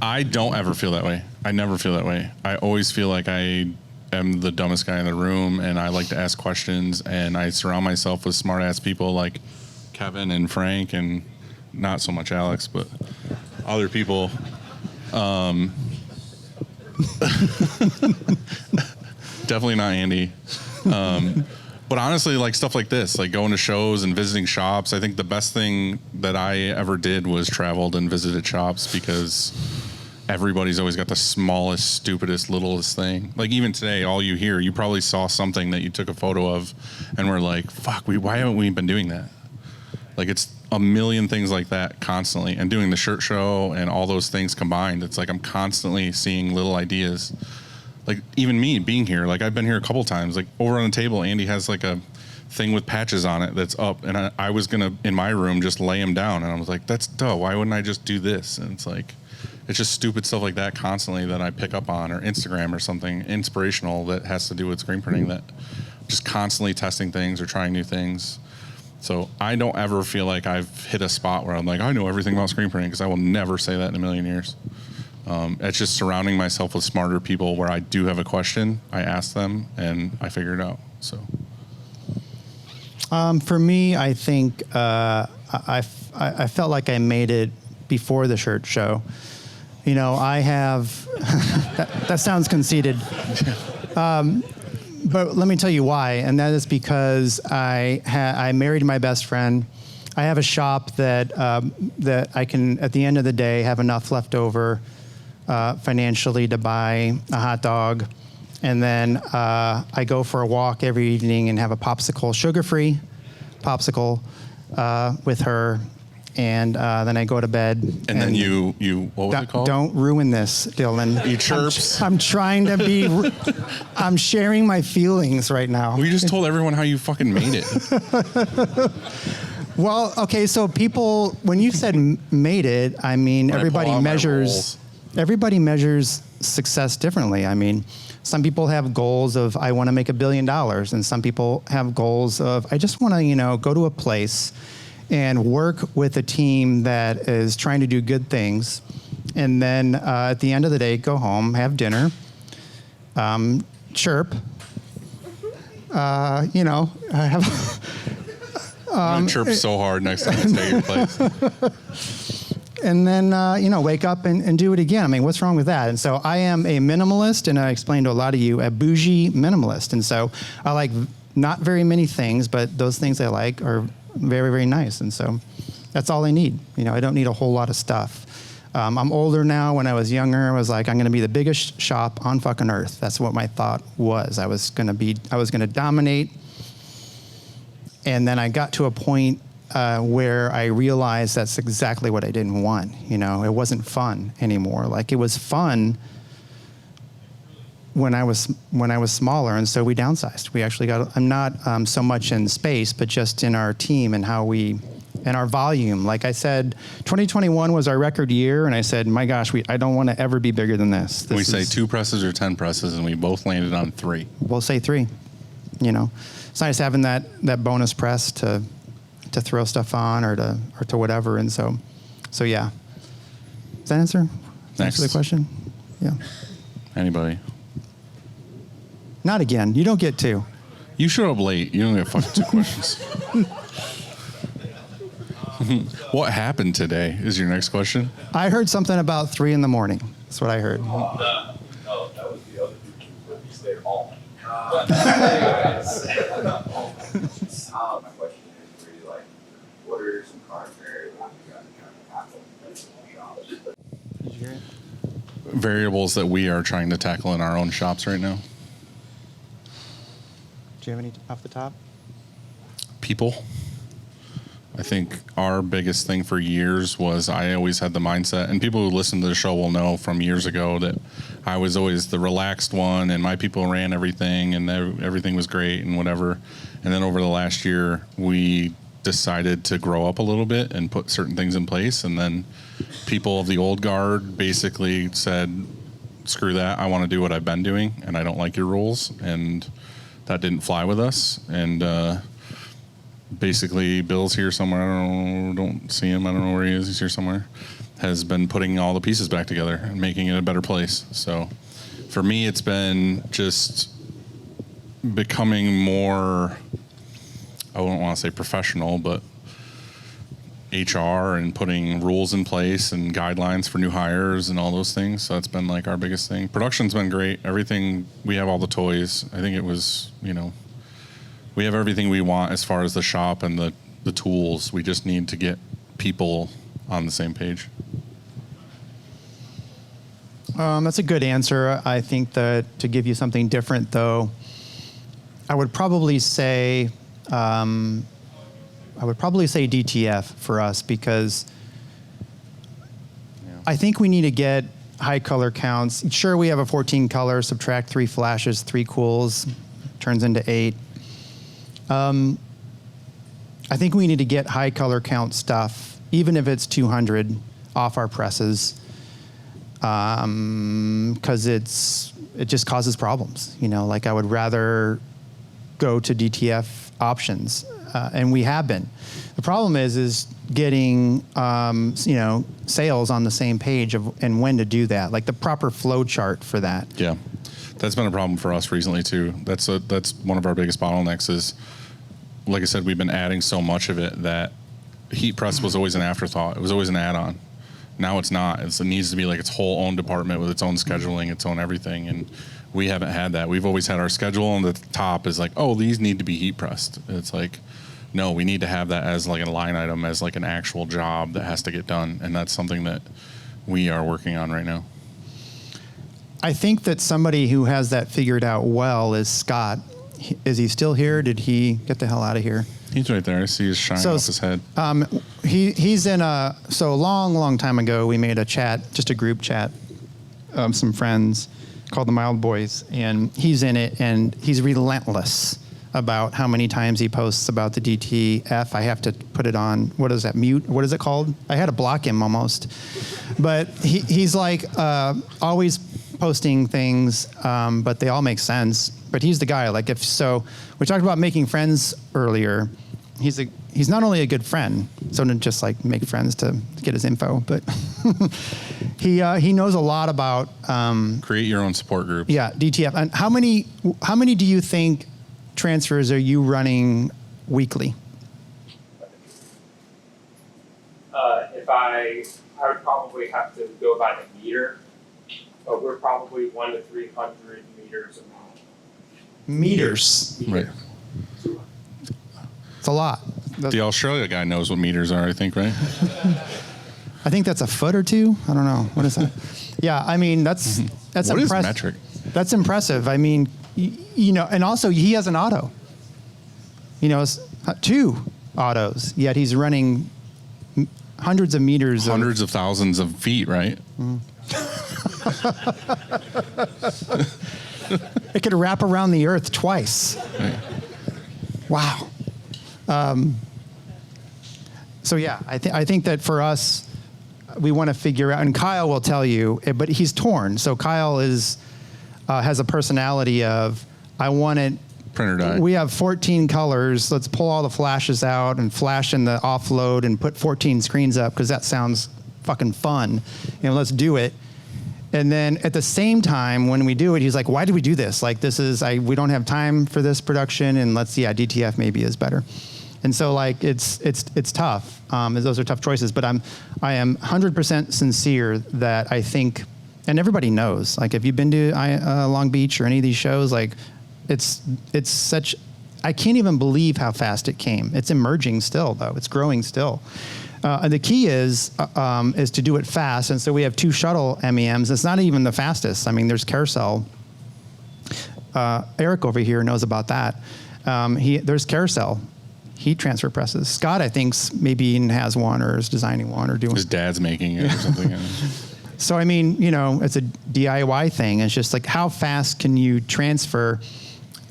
I don't ever feel that way. I never feel that way. I always feel like I am the dumbest guy in the room, and I like to ask questions, and I surround myself with smart-ass people like Kevin and Frank, and not so much Alex, but other people. Definitely not Andy. But honestly, like stuff like this, like going to shows and visiting shops, I think the best thing that I ever did was traveled and visited shops, because everybody's always got the smallest, stupidest, littlest thing. Like even today, all you hear, you probably saw something that you took a photo of and were like, fuck, why haven't we been doing that? Like it's a million things like that constantly, and doing the shirt show and all those things combined, it's like I'm constantly seeing little ideas. Like even me being here, like I've been here a couple times, like over on the table, Andy has like a thing with patches on it that's up, and I was gonna in my room just lay them down, and I was like, that's duh, why wouldn't I just do this? And it's like, it's just stupid stuff like that constantly that I pick up on, or Instagram or something inspirational that has to do with screen printing, that just constantly testing things or trying new things. So I don't ever feel like I've hit a spot where I'm like, I know everything about screen printing, because I will never say that in a million years. It's just surrounding myself with smarter people where I do have a question, I ask them, and I figure it out. So. For me, I think I felt like I made it before the shirt show. You know, I have, that sounds conceited. But let me tell you why, and that is because I married my best friend. I have a shop that that I can, at the end of the day, have enough left over financially to buy a hot dog. And then I go for a walk every evening and have a popsicle, sugar-free popsicle with her. And then I go to bed. And then you what was it called? Don't ruin this, Dylan. You chirps. I'm trying to be, I'm sharing my feelings right now. We just told everyone how you fucking made it. Well, okay, so people, when you said made it, I mean, everybody measures success differently. I mean, some people have goals of, I want to make $1 billion. And some people have goals of, I just want to, go to a place and work with a team that is trying to do good things. And then at the end of the day, go home, have dinner, chirp, I'm gonna chirp so hard next time I stay at your place. And then, wake up and do it again. I mean, what's wrong with that? And so I am a minimalist, and I explained to a lot of you, a bougie minimalist. And so I like not very many things, but those things I like are very, very nice. And so that's all I need. I don't need a whole lot of stuff. I'm older now. When I was younger, I was like, I'm going to be the biggest shop on fucking earth. That's what my thought was. I was going to dominate. And then I got to a point where I realized that's exactly what I didn't want. It wasn't fun anymore. Like, it was fun when I was smaller, and so we downsized. We actually I'm not so much in space, but just in our team and and our volume. Like I said, 2021 was our record year, and I said, my gosh, I don't want to ever be bigger than this. We say 2 presses or 10 presses, and we both landed on 3. We'll say 3. It's nice having that bonus press to throw stuff on or to whatever, and so yeah. Does that answer the question? Yeah. Anybody? Not again. You don't get 2. You showed up late. You don't get fucking 2 questions. What happened today is your next question. I heard something about 3 a.m. That's what I heard. No, that was the other two. He stayed all night. My question is really like, what are some current variables you guys are trying to tackle in shops? Did you hear it? Variables that we are trying to tackle in our own shops right now. Do you have any off the top? People. I think our biggest thing for years was I always had the mindset, and people who listen to the show will know from years ago that I was always the relaxed one, and my people ran everything, and everything was great and whatever. And then over the last year, we decided to grow up a little bit and put certain things in place. And then people of the old guard basically said, screw that, I want to do what I've been doing, and I don't like your rules. And that didn't fly with us. And basically, Bill's here somewhere. I don't see him. I don't know where he is. He's here somewhere. Has been putting all the pieces back together and making it a better place. So for me, it's been just becoming more, I wouldn't want to say professional, but HR and putting rules in place and guidelines for new hires and all those things. So that's been like our biggest thing. Production's been great. Everything, we have all the toys. I think it was, we have everything we want as far as the shop and the tools. We just need to get people on the same page. That's a good answer. I think that to give you something different, though, I would probably say I I would probably say DTF for us because I think we need to get high color counts. Sure, we have a 14 color, subtract 3 flashes, 3 cools, turns into 8. I think we need to get high color count stuff, even if it's 200, off our presses, because it just causes problems. You know, like I would rather go to DTF options, and we have been. The problem is getting sales on the same page and when to do that, like the proper flow chart for that. Yeah, that's been a problem for us recently too. That's one of our biggest bottlenecks is, like I said, we've been adding so much of it that heat press was always an afterthought. It was always an add-on. Now it's not. It needs to be like its whole own department with its own scheduling, its own everything, and we haven't had that. We've always had our schedule, and the top is like, oh, these need to be heat pressed. It's like, no, we need to have that as like a line item, as like an actual job that has to get done, and that's something that we are working on right now. I think that somebody who has that figured out well is Scott. Is he still here? Did he get the hell out of here? He's right there. I see his shine off his head. He's in a long time ago. We made a chat, just a group chat, some friends called the Mild Boys, and he's in it, and he's relentless about how many times he posts about the DTF. I have to put it on, what is that, mute? What is it called? I had to block him almost. But he's like always posting things, but they all make sense. But he's the guy, like if so, we talked about making friends earlier. He's not only a good friend, so to just like make friends to get his info, but he knows a lot about create your own support groups. Yeah, DTF. And how many do you think transfers are you running weekly? If I would probably have to go by the meter, but we're probably 100 to 300 meters a month. Meters. Right. It's a lot. The Australia guy knows what meters are, I think, right? I think that's a foot or two. I don't know. What is that? Yeah, I mean, that's what impressive. Is metric? That's impressive. I mean, and also he has an auto. 2 autos, yet he's running hundreds of meters. Hundreds of thousands of feet, right? It could wrap around the earth twice. Right. Wow. So yeah, I think that for us, we want to figure out, and Kyle will tell you, but he's torn. So Kyle has a personality of, I want it. Printer die. We have 14 colors. Let's pull all the flashes out and flash in the offload and put 14 screens up because that sounds fucking fun. Let's do it. And then at the same time, when we do it, he's like, why did we do this? Like, we don't have time for this production, and DTF maybe is better. And so, like, it's tough. Those are tough choices, but I am 100% sincere that I think, and everybody knows, like, if you've been to Long Beach or any of these shows, like, it's such, I can't even believe how fast it came. It's emerging still, though. It's growing still. And the key is to do it fast. And so we have 2 shuttle MEMs. It's not even the fastest. I mean, there's carousel. Eric over here knows about that. There's carousel heat transfer presses. Scott, I think, maybe even has one or is designing one or doing. His dad's making it or something. So, I mean, it's a DIY thing. It's just like, how fast can you transfer?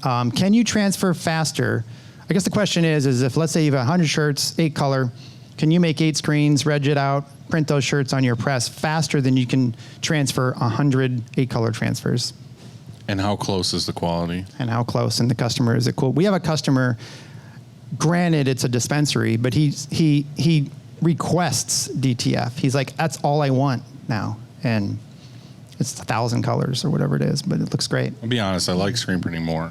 Can you transfer faster? I guess the question is if, let's say you have 100 shirts, 8 color, can you make 8 screens, reg it out, print those shirts on your press faster than you can transfer 100 8-color transfers? And how close is the quality? And how close? And the customer, is it cool? We have a customer, granted it's a dispensary, but he requests DTF. He's like, that's all I want now. And it's 1,000 colors or whatever it is, but it looks great. I'll be honest, I like screen printing more.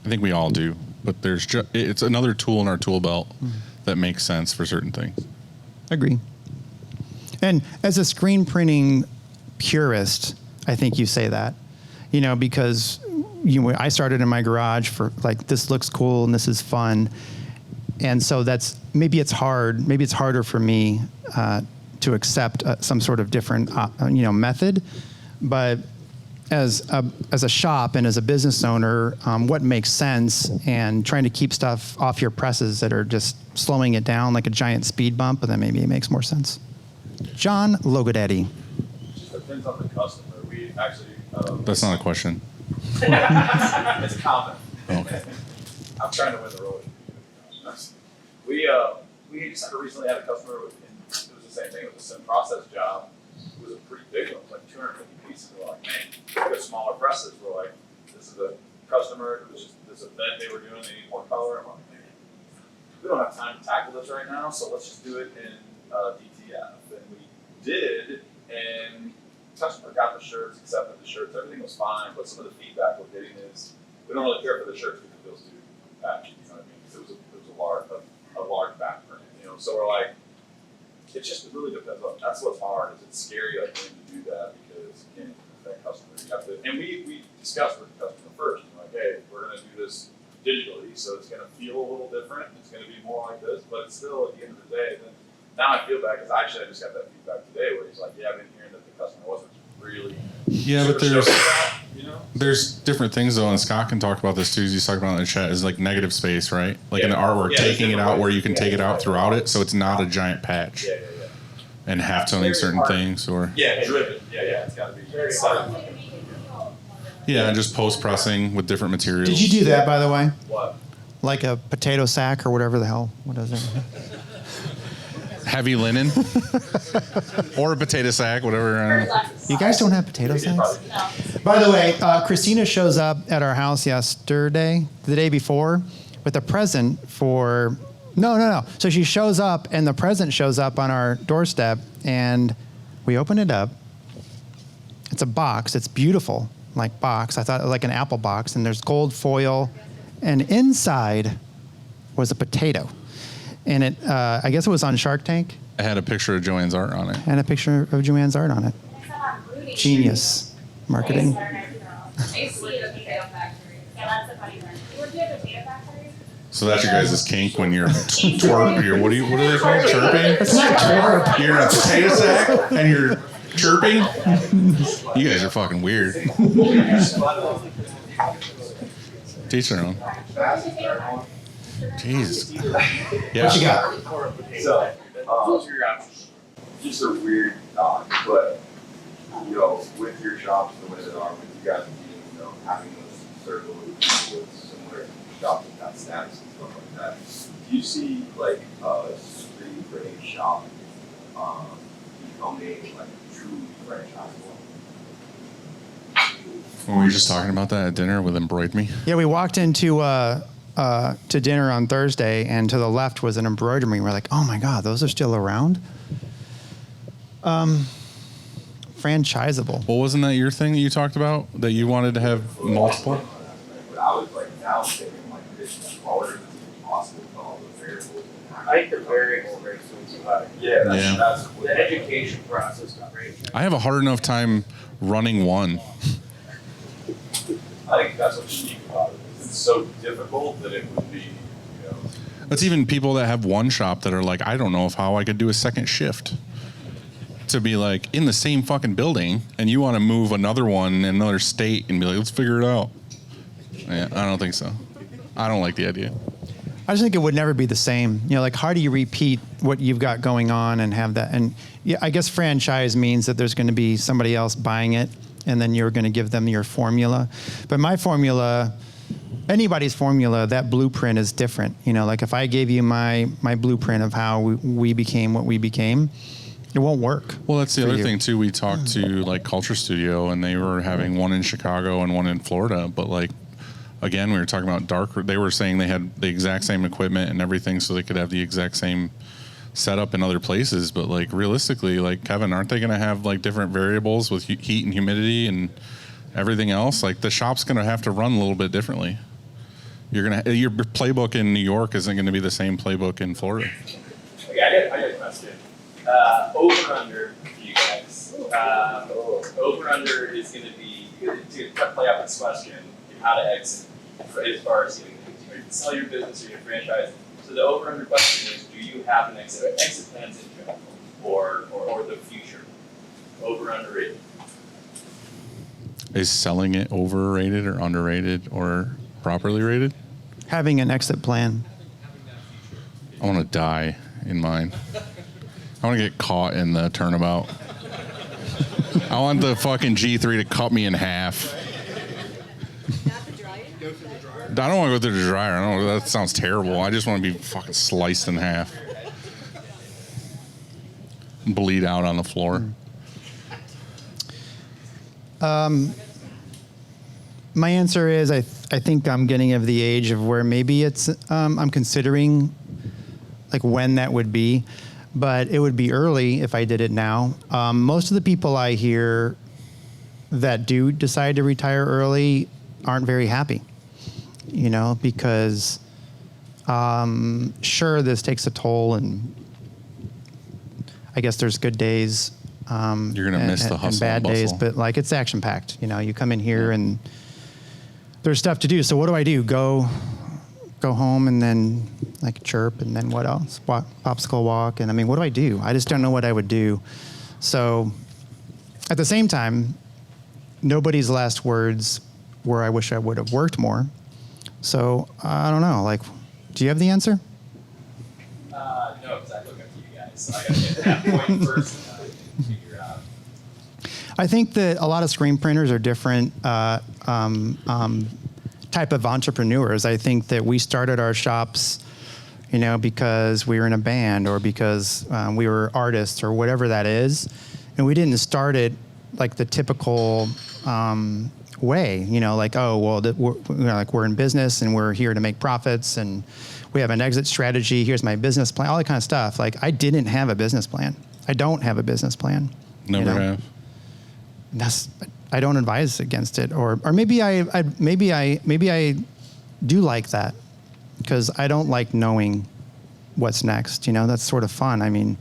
I think we all do. But it's another tool in our tool belt that makes sense for certain things. Agree. And as a screen printing purist, I think you say that, because I started in my garage for like, this looks cool and this is fun. And so maybe it's harder for me to accept some sort of different, method. But as a shop and as a business owner, what makes sense, and trying to keep stuff off your presses that are just slowing it down like a giant speed bump, and then maybe it makes more sense. John Logodaddy. It just depends on the customer. We actually. That's not a question. It's a comment. Okay. I'm trying to win the role. We just recently had a customer, and it was the same thing. It was a sim process job. It was a pretty big one, it was like 250 pieces. We're like, man, we got smaller presses. We're like, this is a customer. It was just this event they were doing. They need more color. I'm like, man, we don't have time to tackle this right now, so let's just do it in DTF. And we did, and the customer got the shirts, accepted the shirts. Everything was fine, but some of the feedback we're getting is we don't really care for the shirts because those do packaging. You know what I mean? Because it was a large back print. You know, so we're like. It just really depends on. That's what's hard. Is it's scary like when you do that because you can't affect customers. You have to, and we discussed with the customer first. We're like, hey, we're going to do this digitally, so it's going to feel a little different. It's going to be more like this, but it's still at the end of the day. Then now I feel bad because I just got that feedback today where he's like, yeah, I've been hearing that the customer wasn't really. Yeah, but there's that, you know? There's different things though, and Scott can talk about this too. He's talking about in the chat is like negative space, right? Like in the artwork, taking it out where you can take it out throughout it, so it's not a giant patch. Yeah. And half toning certain things, or driven. Yeah, it's got to be very solid. Yeah, and just post pressing with different materials. Did you do that, by the way? What? Like a potato sack or whatever the hell? What is it? Heavy linen, or a potato sack, whatever. You guys don't have potato sacks? By the way, Christina shows up at our house yesterday, the day before, with a present for. No. So she shows up, and the present shows up on our doorstep, and we open it up. It's a box. It's beautiful, like box. I thought like an apple box, and there's gold foil, and inside was a potato. And it, I guess it was on Shark Tank. I had a picture of Joanne's art on it. And a picture of Joanne's art on it. Genius marketing. So that's your guys' kink when you're twerp. You're what do they call it? Chirping? It's not twerp. You're in a potato sack and you're chirping. You guys are fucking weird. Teach their own. Jeez. Yeah. What you got? So, just a weird thought, but you know, with your shops the way they are, with you guys being, you know, having those circles with similar shops with that status and stuff like that, do you see like a 3D printing shop becoming like truly franchisable? Were we just talking about that at dinner with Embroid Me? Yeah, we walked into to dinner on Thursday, and to the left was an embroidery. We're like, oh my God, those are still around? Franchisable. Well, wasn't that your thing that you talked about? That you wanted to have multiple? But I was like now thinking like this is harder than possible with all the variables. I think the variable rates are Yeah, Yeah. that's the education process is great. I have a hard enough time running one. I think that's what's unique about it. It's so difficult that it would be, you know. It's even people that have one shop that are like, I don't know how I could do a second shift. To be like in the same fucking building, and you want to move another one in another state and be like, let's figure it out. Yeah, I don't think so. I don't like the idea. I just think it would never be the same. You know, like how do you repeat what you've got going on and have that? And yeah, I guess franchise means that there's going to be somebody else buying it, and then you're going to give them your formula. But my formula, anybody's formula, that blueprint is different. You know, like if I gave you my blueprint of how we became what we became, it won't work. Well, that's the other thing too. We talked to like Culture Studio, and they were having one in Chicago and one in Florida. But like, again, we were talking about dark. They were saying they had the exact same equipment and everything, so they could have the exact same setup in other places. But like realistically, like Kevin, aren't they going to have like different variables with heat and humidity and everything else? Like the shop's going to have to run a little bit differently. Your playbook in New York isn't going to be the same playbook in Florida. Okay, I got a question. Over under for you guys. Over under is going to be to play out this question and how to exit as far as you sell your business or your franchise. So the over under question is: do you have an exit plans in general, or the future? Over under it. Is selling it overrated or underrated or properly rated? Having an exit plan. I want to die in mine. I want to get caught in the turnabout. I want the fucking G3 to cut me in half. I don't want to go through the dryer. I don't know. That sounds terrible. I just want to be fucking sliced in half. Bleed out on the floor. My answer is I think I'm getting of the age of where maybe it's I'm considering like when that would be, but it would be early if I did it now. Most of the people I hear that do decide to retire early aren't very happy, you know, because sure, this takes a toll, and I guess there's good days. You're gonna miss the hustle and bad and days, bustle. but like it's action packed. You know, you come in here and there's stuff to do. So what do? Go home and then like chirp, and then what else? Popsicle walk. And I mean, what do? I just don't know what I would do. So at the same time, nobody's last words were I wish I would have worked more. So I don't know. Like, do you have the answer? No, because I look up to you guys. So I got to get to that point first and figure out. I think that a lot of screen printers are different type of entrepreneurs. I think that we started our shops, you know, because we were in a band or because we were artists or whatever that is, and we didn't start it like the typical way, you know, like, oh, well, we're in business and we're here to make profits and we have an exit strategy. Here's my business plan, all that kind of stuff. Like, I didn't have a business plan. I don't have a business plan. Never have. I don't advise against it, or maybe I do like that because I don't like knowing what's next. You know, that's sort of fun. I mean,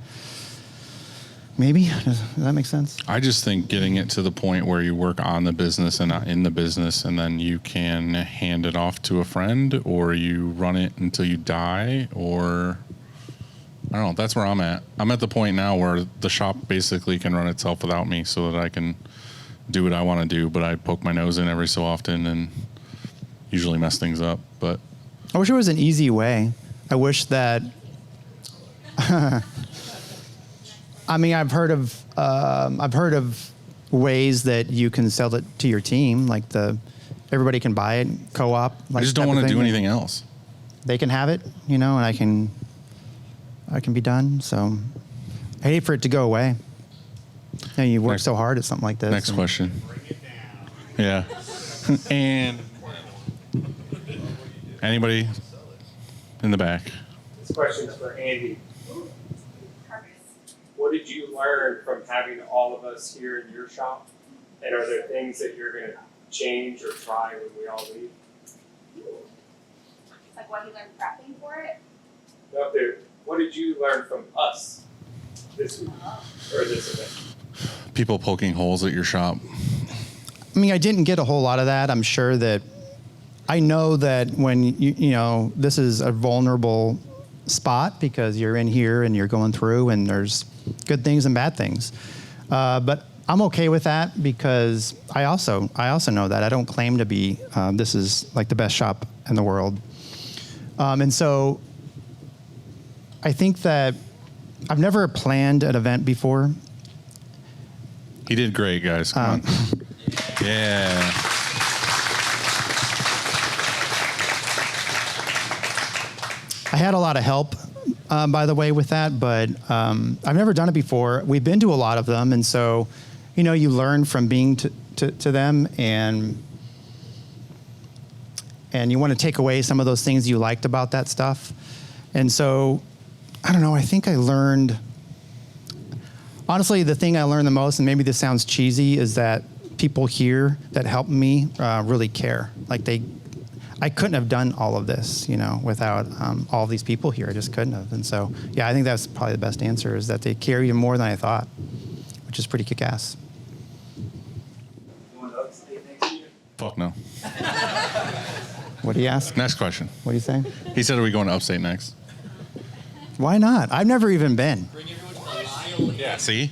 maybe does that make sense? I just think getting it to the point where you work on the business and not in the business, and then you can hand it off to a friend, or you run it until you die, or I don't know. That's where I'm at. I'm at the point now where the shop basically can run itself without me, so that I can do what I want to do, but I poke my nose in every so often and usually mess things up. But I wish there was an easy way. I wish that. I mean, I've heard of ways that you can sell it to your team, like everybody can buy it, co-op. Like I just don't want to do anything else. They can have it, you know, and I can be done. So I hate for it to go away. You know, you work so hard at something like this. Next question. Yeah. And anybody in the back? This question is for Andy. What did you learn from having all of us here in your shop? And are there things that you're going to change or try when we all leave? Like what you learned prepping for it? No, what did you learn from us this week or this event? People poking holes at your shop. I mean, I didn't get a whole lot of that. I'm sure that I know that when you know, this is a vulnerable spot because you're in here and you're going through and there's good things and bad things. But I'm okay with that because I also know that I don't claim to be, this is like the best shop in the world. And so I think that I've never planned an event before. He did great, guys. Come on. Yeah. I had a lot of help, by the way, with that, but I've never done it before. We've been to a lot of them, and so, you know, you learn from being to them, and you want to take away some of those things you liked about that stuff. And so, I don't know, I think I learned, honestly, the thing I learned the most, and maybe this sounds cheesy, is that people here that help me really care. Like I couldn't have done all of this, you know, without all of these people here. I just couldn't have. And so, yeah, I think that's probably the best answer, is that they care you more than I thought, which is pretty kick-ass. You want to upstate next year? Fuck no. What do you ask? Next question. What do you say? He said, are we going to upstate next? Why not? I've never even been. Yeah. See?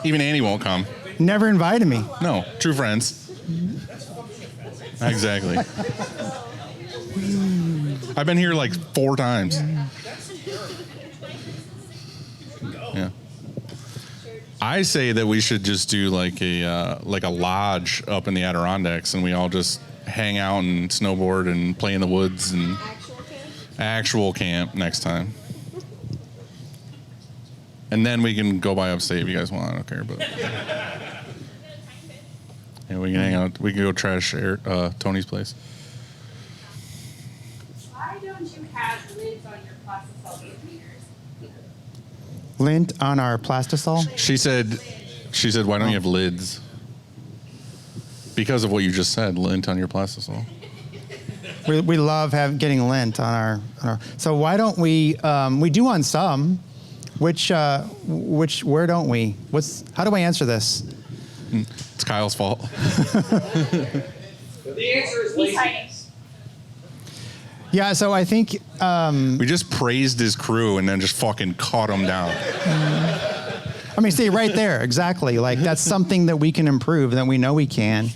Even Andy won't come. Never invited me. No. True friends. Exactly. I've been here like 4 times. Yeah. I say that we should just do like a lodge up in the Adirondacks, and we all just hang out and snowboard and play in the woods and actual camp next time. And then we can go by upstate if you guys want. I don't care, but yeah, we can hang out. We can go trash Tony's place. Why don't you have lids on your plastisol meters? Lint on our plastisol. She said, why don't you have lids? Because of what you just said, lint on your plastisol. We love getting lint on our. So why don't we do on some? Where don't we? How do I answer this? It's Kyle's fault. The answer is laziness. Yeah, so I think we just praised his crew and then just fucking caught him down. I mean, see, right there, exactly. Like, that's something that we can improve, that we know we can.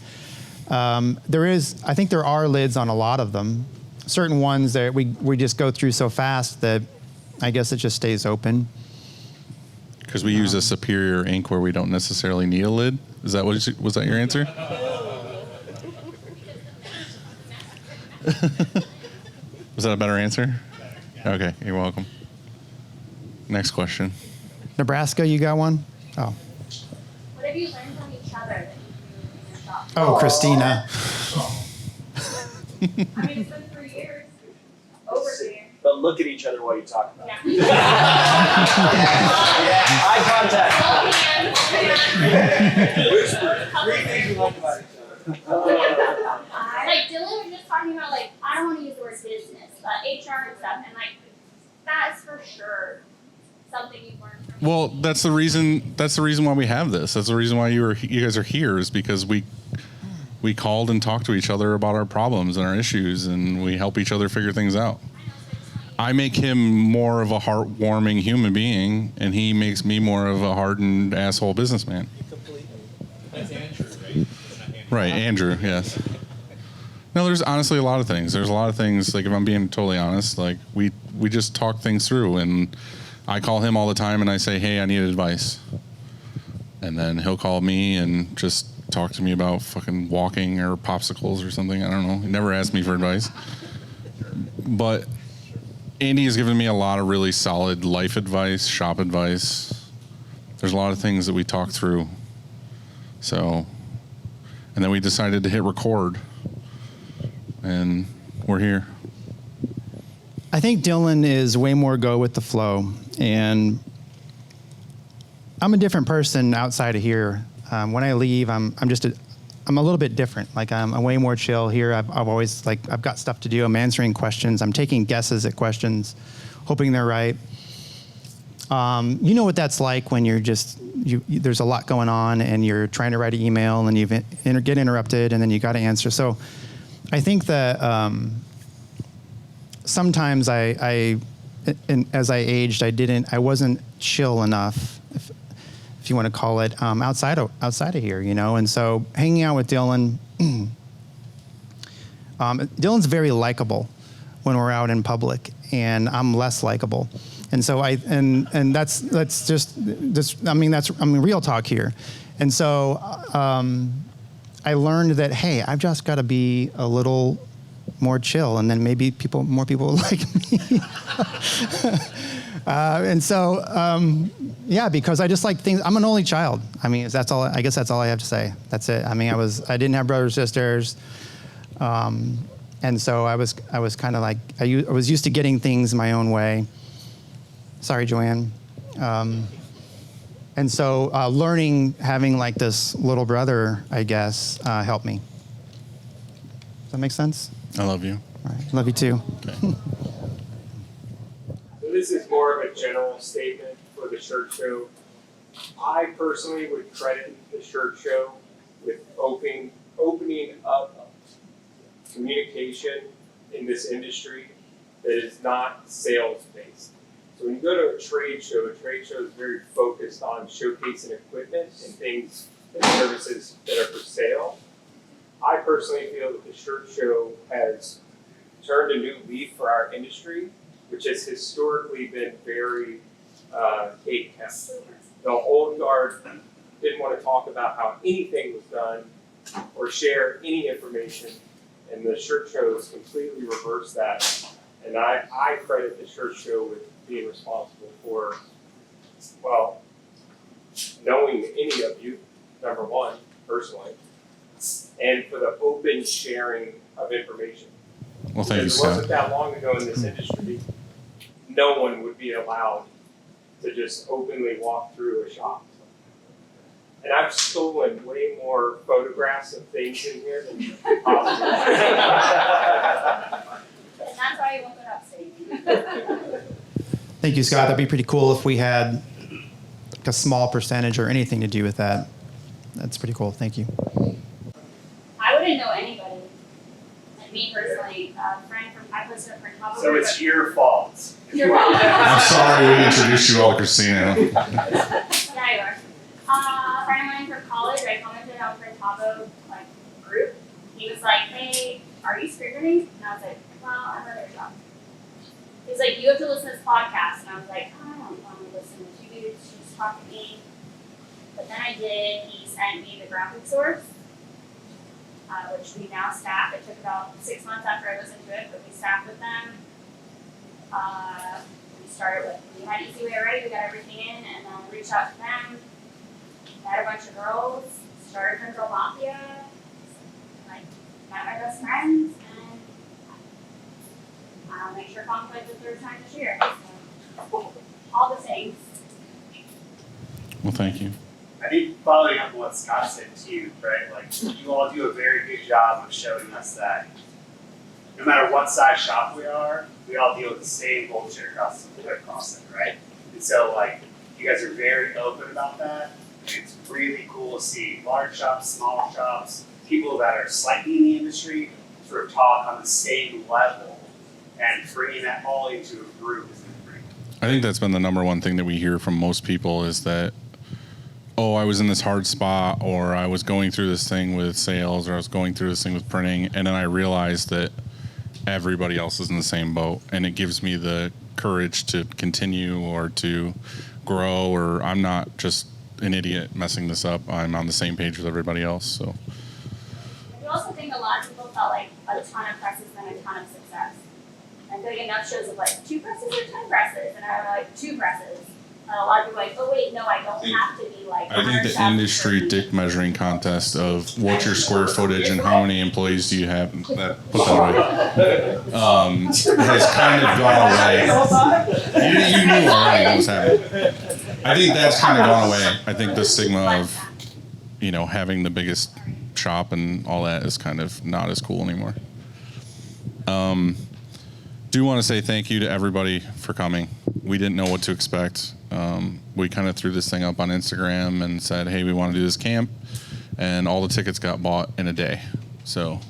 I think there are lids on a lot of them. Certain ones that we just go through so fast that I guess it just stays open. Because we use a superior ink where we don't necessarily need a lid. Was that your answer? Was that a better answer? Okay, you're welcome. Next question. Nebraska, you got one? Oh. What have you learned from each other that you do in your shop? Oh, Christina. I mean, it's been 3 years. Over 3 years. But look at each other while you talk about it. Yeah. Eye contact. Yeah. Whisper. 3 things you like about each other. Like Dylan was just talking about, like, I don't want to use the word business, but HR and stuff, and like that's for sure something you've learned from. Well, that's the reason why we have this. That's the reason why you guys are here, is because we called and talked to each other about our problems and our issues, and we help each other figure things out. I make him more of a heartwarming human being, and he makes me more of a hardened asshole businessman. That's Andrew, right? Right, Andrew, yes. No, there's honestly a lot of things. There's a lot of things, like, if I'm being totally honest, like, we just talk things through, and I call him all the time and I say, hey, I need advice. And then he'll call me and just talk to me about fucking walking or popsicles or something. I don't know. He never asked me for advice. But Andy has given me a lot of really solid life advice, shop advice. There's a lot of things that we talk through. So, and then we decided to hit record. And we're here. I think Dylan is way more go with the flow, and I'm a different person outside of here. When I leave, I'm a little bit different. Like, I'm way more chill here. I've always, like, I've got stuff to do. I'm answering questions. I'm taking guesses at questions, hoping they're right. You know what that's like when you're there's a lot going on and you're trying to write an email and you get interrupted and then you got to answer. So I think that sometimes as I aged, I wasn't chill enough, if you want to call it, outside of here, you know. And so hanging out with Dylan, Dylan's very likable when we're out in public, and I'm less likable. And so that's real talk here. And so I learned that, hey, I've just got to be a little more chill, and then maybe more people will like me. And so, because I just like things. I'm an only child. I mean, that's all. I guess that's all I have to say. That's it. I mean, I didn't have brothers or sisters, and so I was kind of like I was used to getting things my own way. Sorry, Joanne. And so having like this little brother, I guess, helped me. Does that make sense? I love you. All right. Love you too. Okay. So this is more of a general statement for the shirt show. I personally would credit the shirt show with opening up communication in this industry that is not sales based. So when you go to a trade show is very focused on showcasing equipment and things and services that are for sale. I personally feel that the shirt show has turned a new leaf for our industry, which has historically been very gate kept. The old guard didn't want to talk about how anything was done or share any information, and the shirt show has completely reversed that. And I credit the shirt show with being responsible for, well, knowing any of you, number one, personally, and for the open sharing of information. Well, thank you, Because it wasn't Scott. that long ago in this industry, no one would be allowed to just openly walk through a shop. And I've stolen way more photographs of things in here than possible. And that's why you won't go upstate. Thank you, Scott. That'd be pretty cool if we had like a small percentage or anything to do with that. That's pretty cool. Thank you. I wouldn't know anybody. Like me personally, a friend from I posted a friend probably. So it's your fault. Your fault. I'm sorry we introduced you all to Christina. Yeah, you are. A friend of mine from college, I commented on Fred Tavo like group. He was like, "Hey, are you spearfishing?" And I was like, "Well, I'm at their shop." He's like, "You have to listen to this podcast," and I was like, "I don't want to listen to two dudes just talk to me." But then I did. He sent me the graphic source, which we now staff. It took about 6 months after I listened to it, but we staffed with them. We started with, we had Easy Way already, we got everything in, and then we reached out to them, met a bunch of girls, started from Girl Mafia, like, met my best friends, and I'll make sure conflict the third time this year. So, all the things. Well, thank you. I think following up on what Scott said too, right? Like you all do a very good job of showing us that no matter what size shop we are, we all deal with the same bullshit across it, right? And so like you guys are very open about that. It's really cool to see large shops, small shops, people that are slightly in the industry sort of talk on the same level and bringing that all into a group is great. I think that's been the number one thing that we hear from most people is that, oh, I was in this hard spot, or I was going through this thing with sales, or I was going through this thing with printing, and then I realized that everybody else is in the same boat, and it gives me the courage to continue or to grow, or I'm not just an idiot messing this up. I'm on the same page with everybody else. So I do also think a lot of people felt like a ton of presses and a ton of success. I feel like enough shows of like 2 presses or 10 presses, and I like 2 presses. A lot of people are like, oh wait, no, I don't have to be like. I think the industry dick measuring contest of what's your square footage and how many employees do you have, put that away, has kind of gone away. You knew already what was happening. I think that's kind of gone away. I think the stigma of, having the biggest shop and all that is kind of not as cool anymore. Do want to say thank you to everybody for coming. We didn't know what to expect. We kind of threw this thing up on Instagram and said, hey, we want to do this camp. And all the tickets got bought in a day. So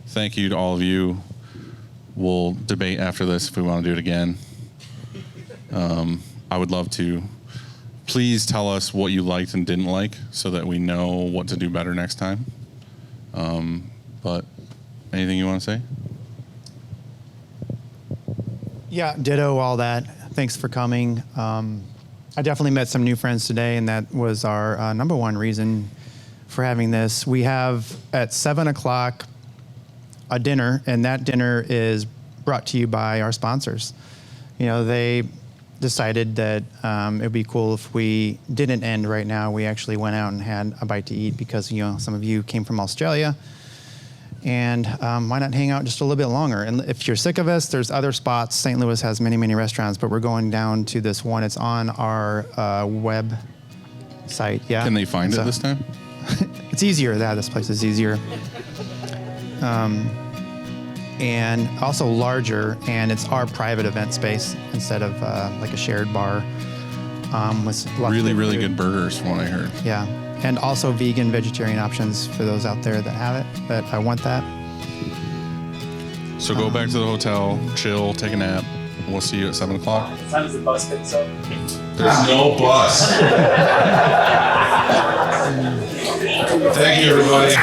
thank you to all of you. We'll debate after this if we want to do it again. I would love to. Please tell us what you liked and didn't like so that we know what to do better next time. But anything you want to say? Yeah, ditto all that. Thanks for coming. I definitely met some new friends today, and that was our number one reason for having this. We have at 7 o'clock a dinner, and that dinner is brought to you by our sponsors. They decided that it would be cool if we didn't end right now. We actually went out and had a bite to eat because, some of you came from Australia. And why not hang out just a little bit longer? And if you're sick of us, there's other spots. St. Louis has many, many restaurants, but we're going down to this one. It's on our web site. Yeah. Can they find it this time? It's easier. This place is easier. And also larger, and it's our private event space instead of like a shared bar. With lots really, of really food. good burgers from what I heard. Yeah. And also vegan, vegetarian options for those out there that have it, that want that. So go back to the hotel, chill, take a nap, we'll see you at 7 o'clock. What time does the bus pick us up? There's no bus. Thank you, everybody.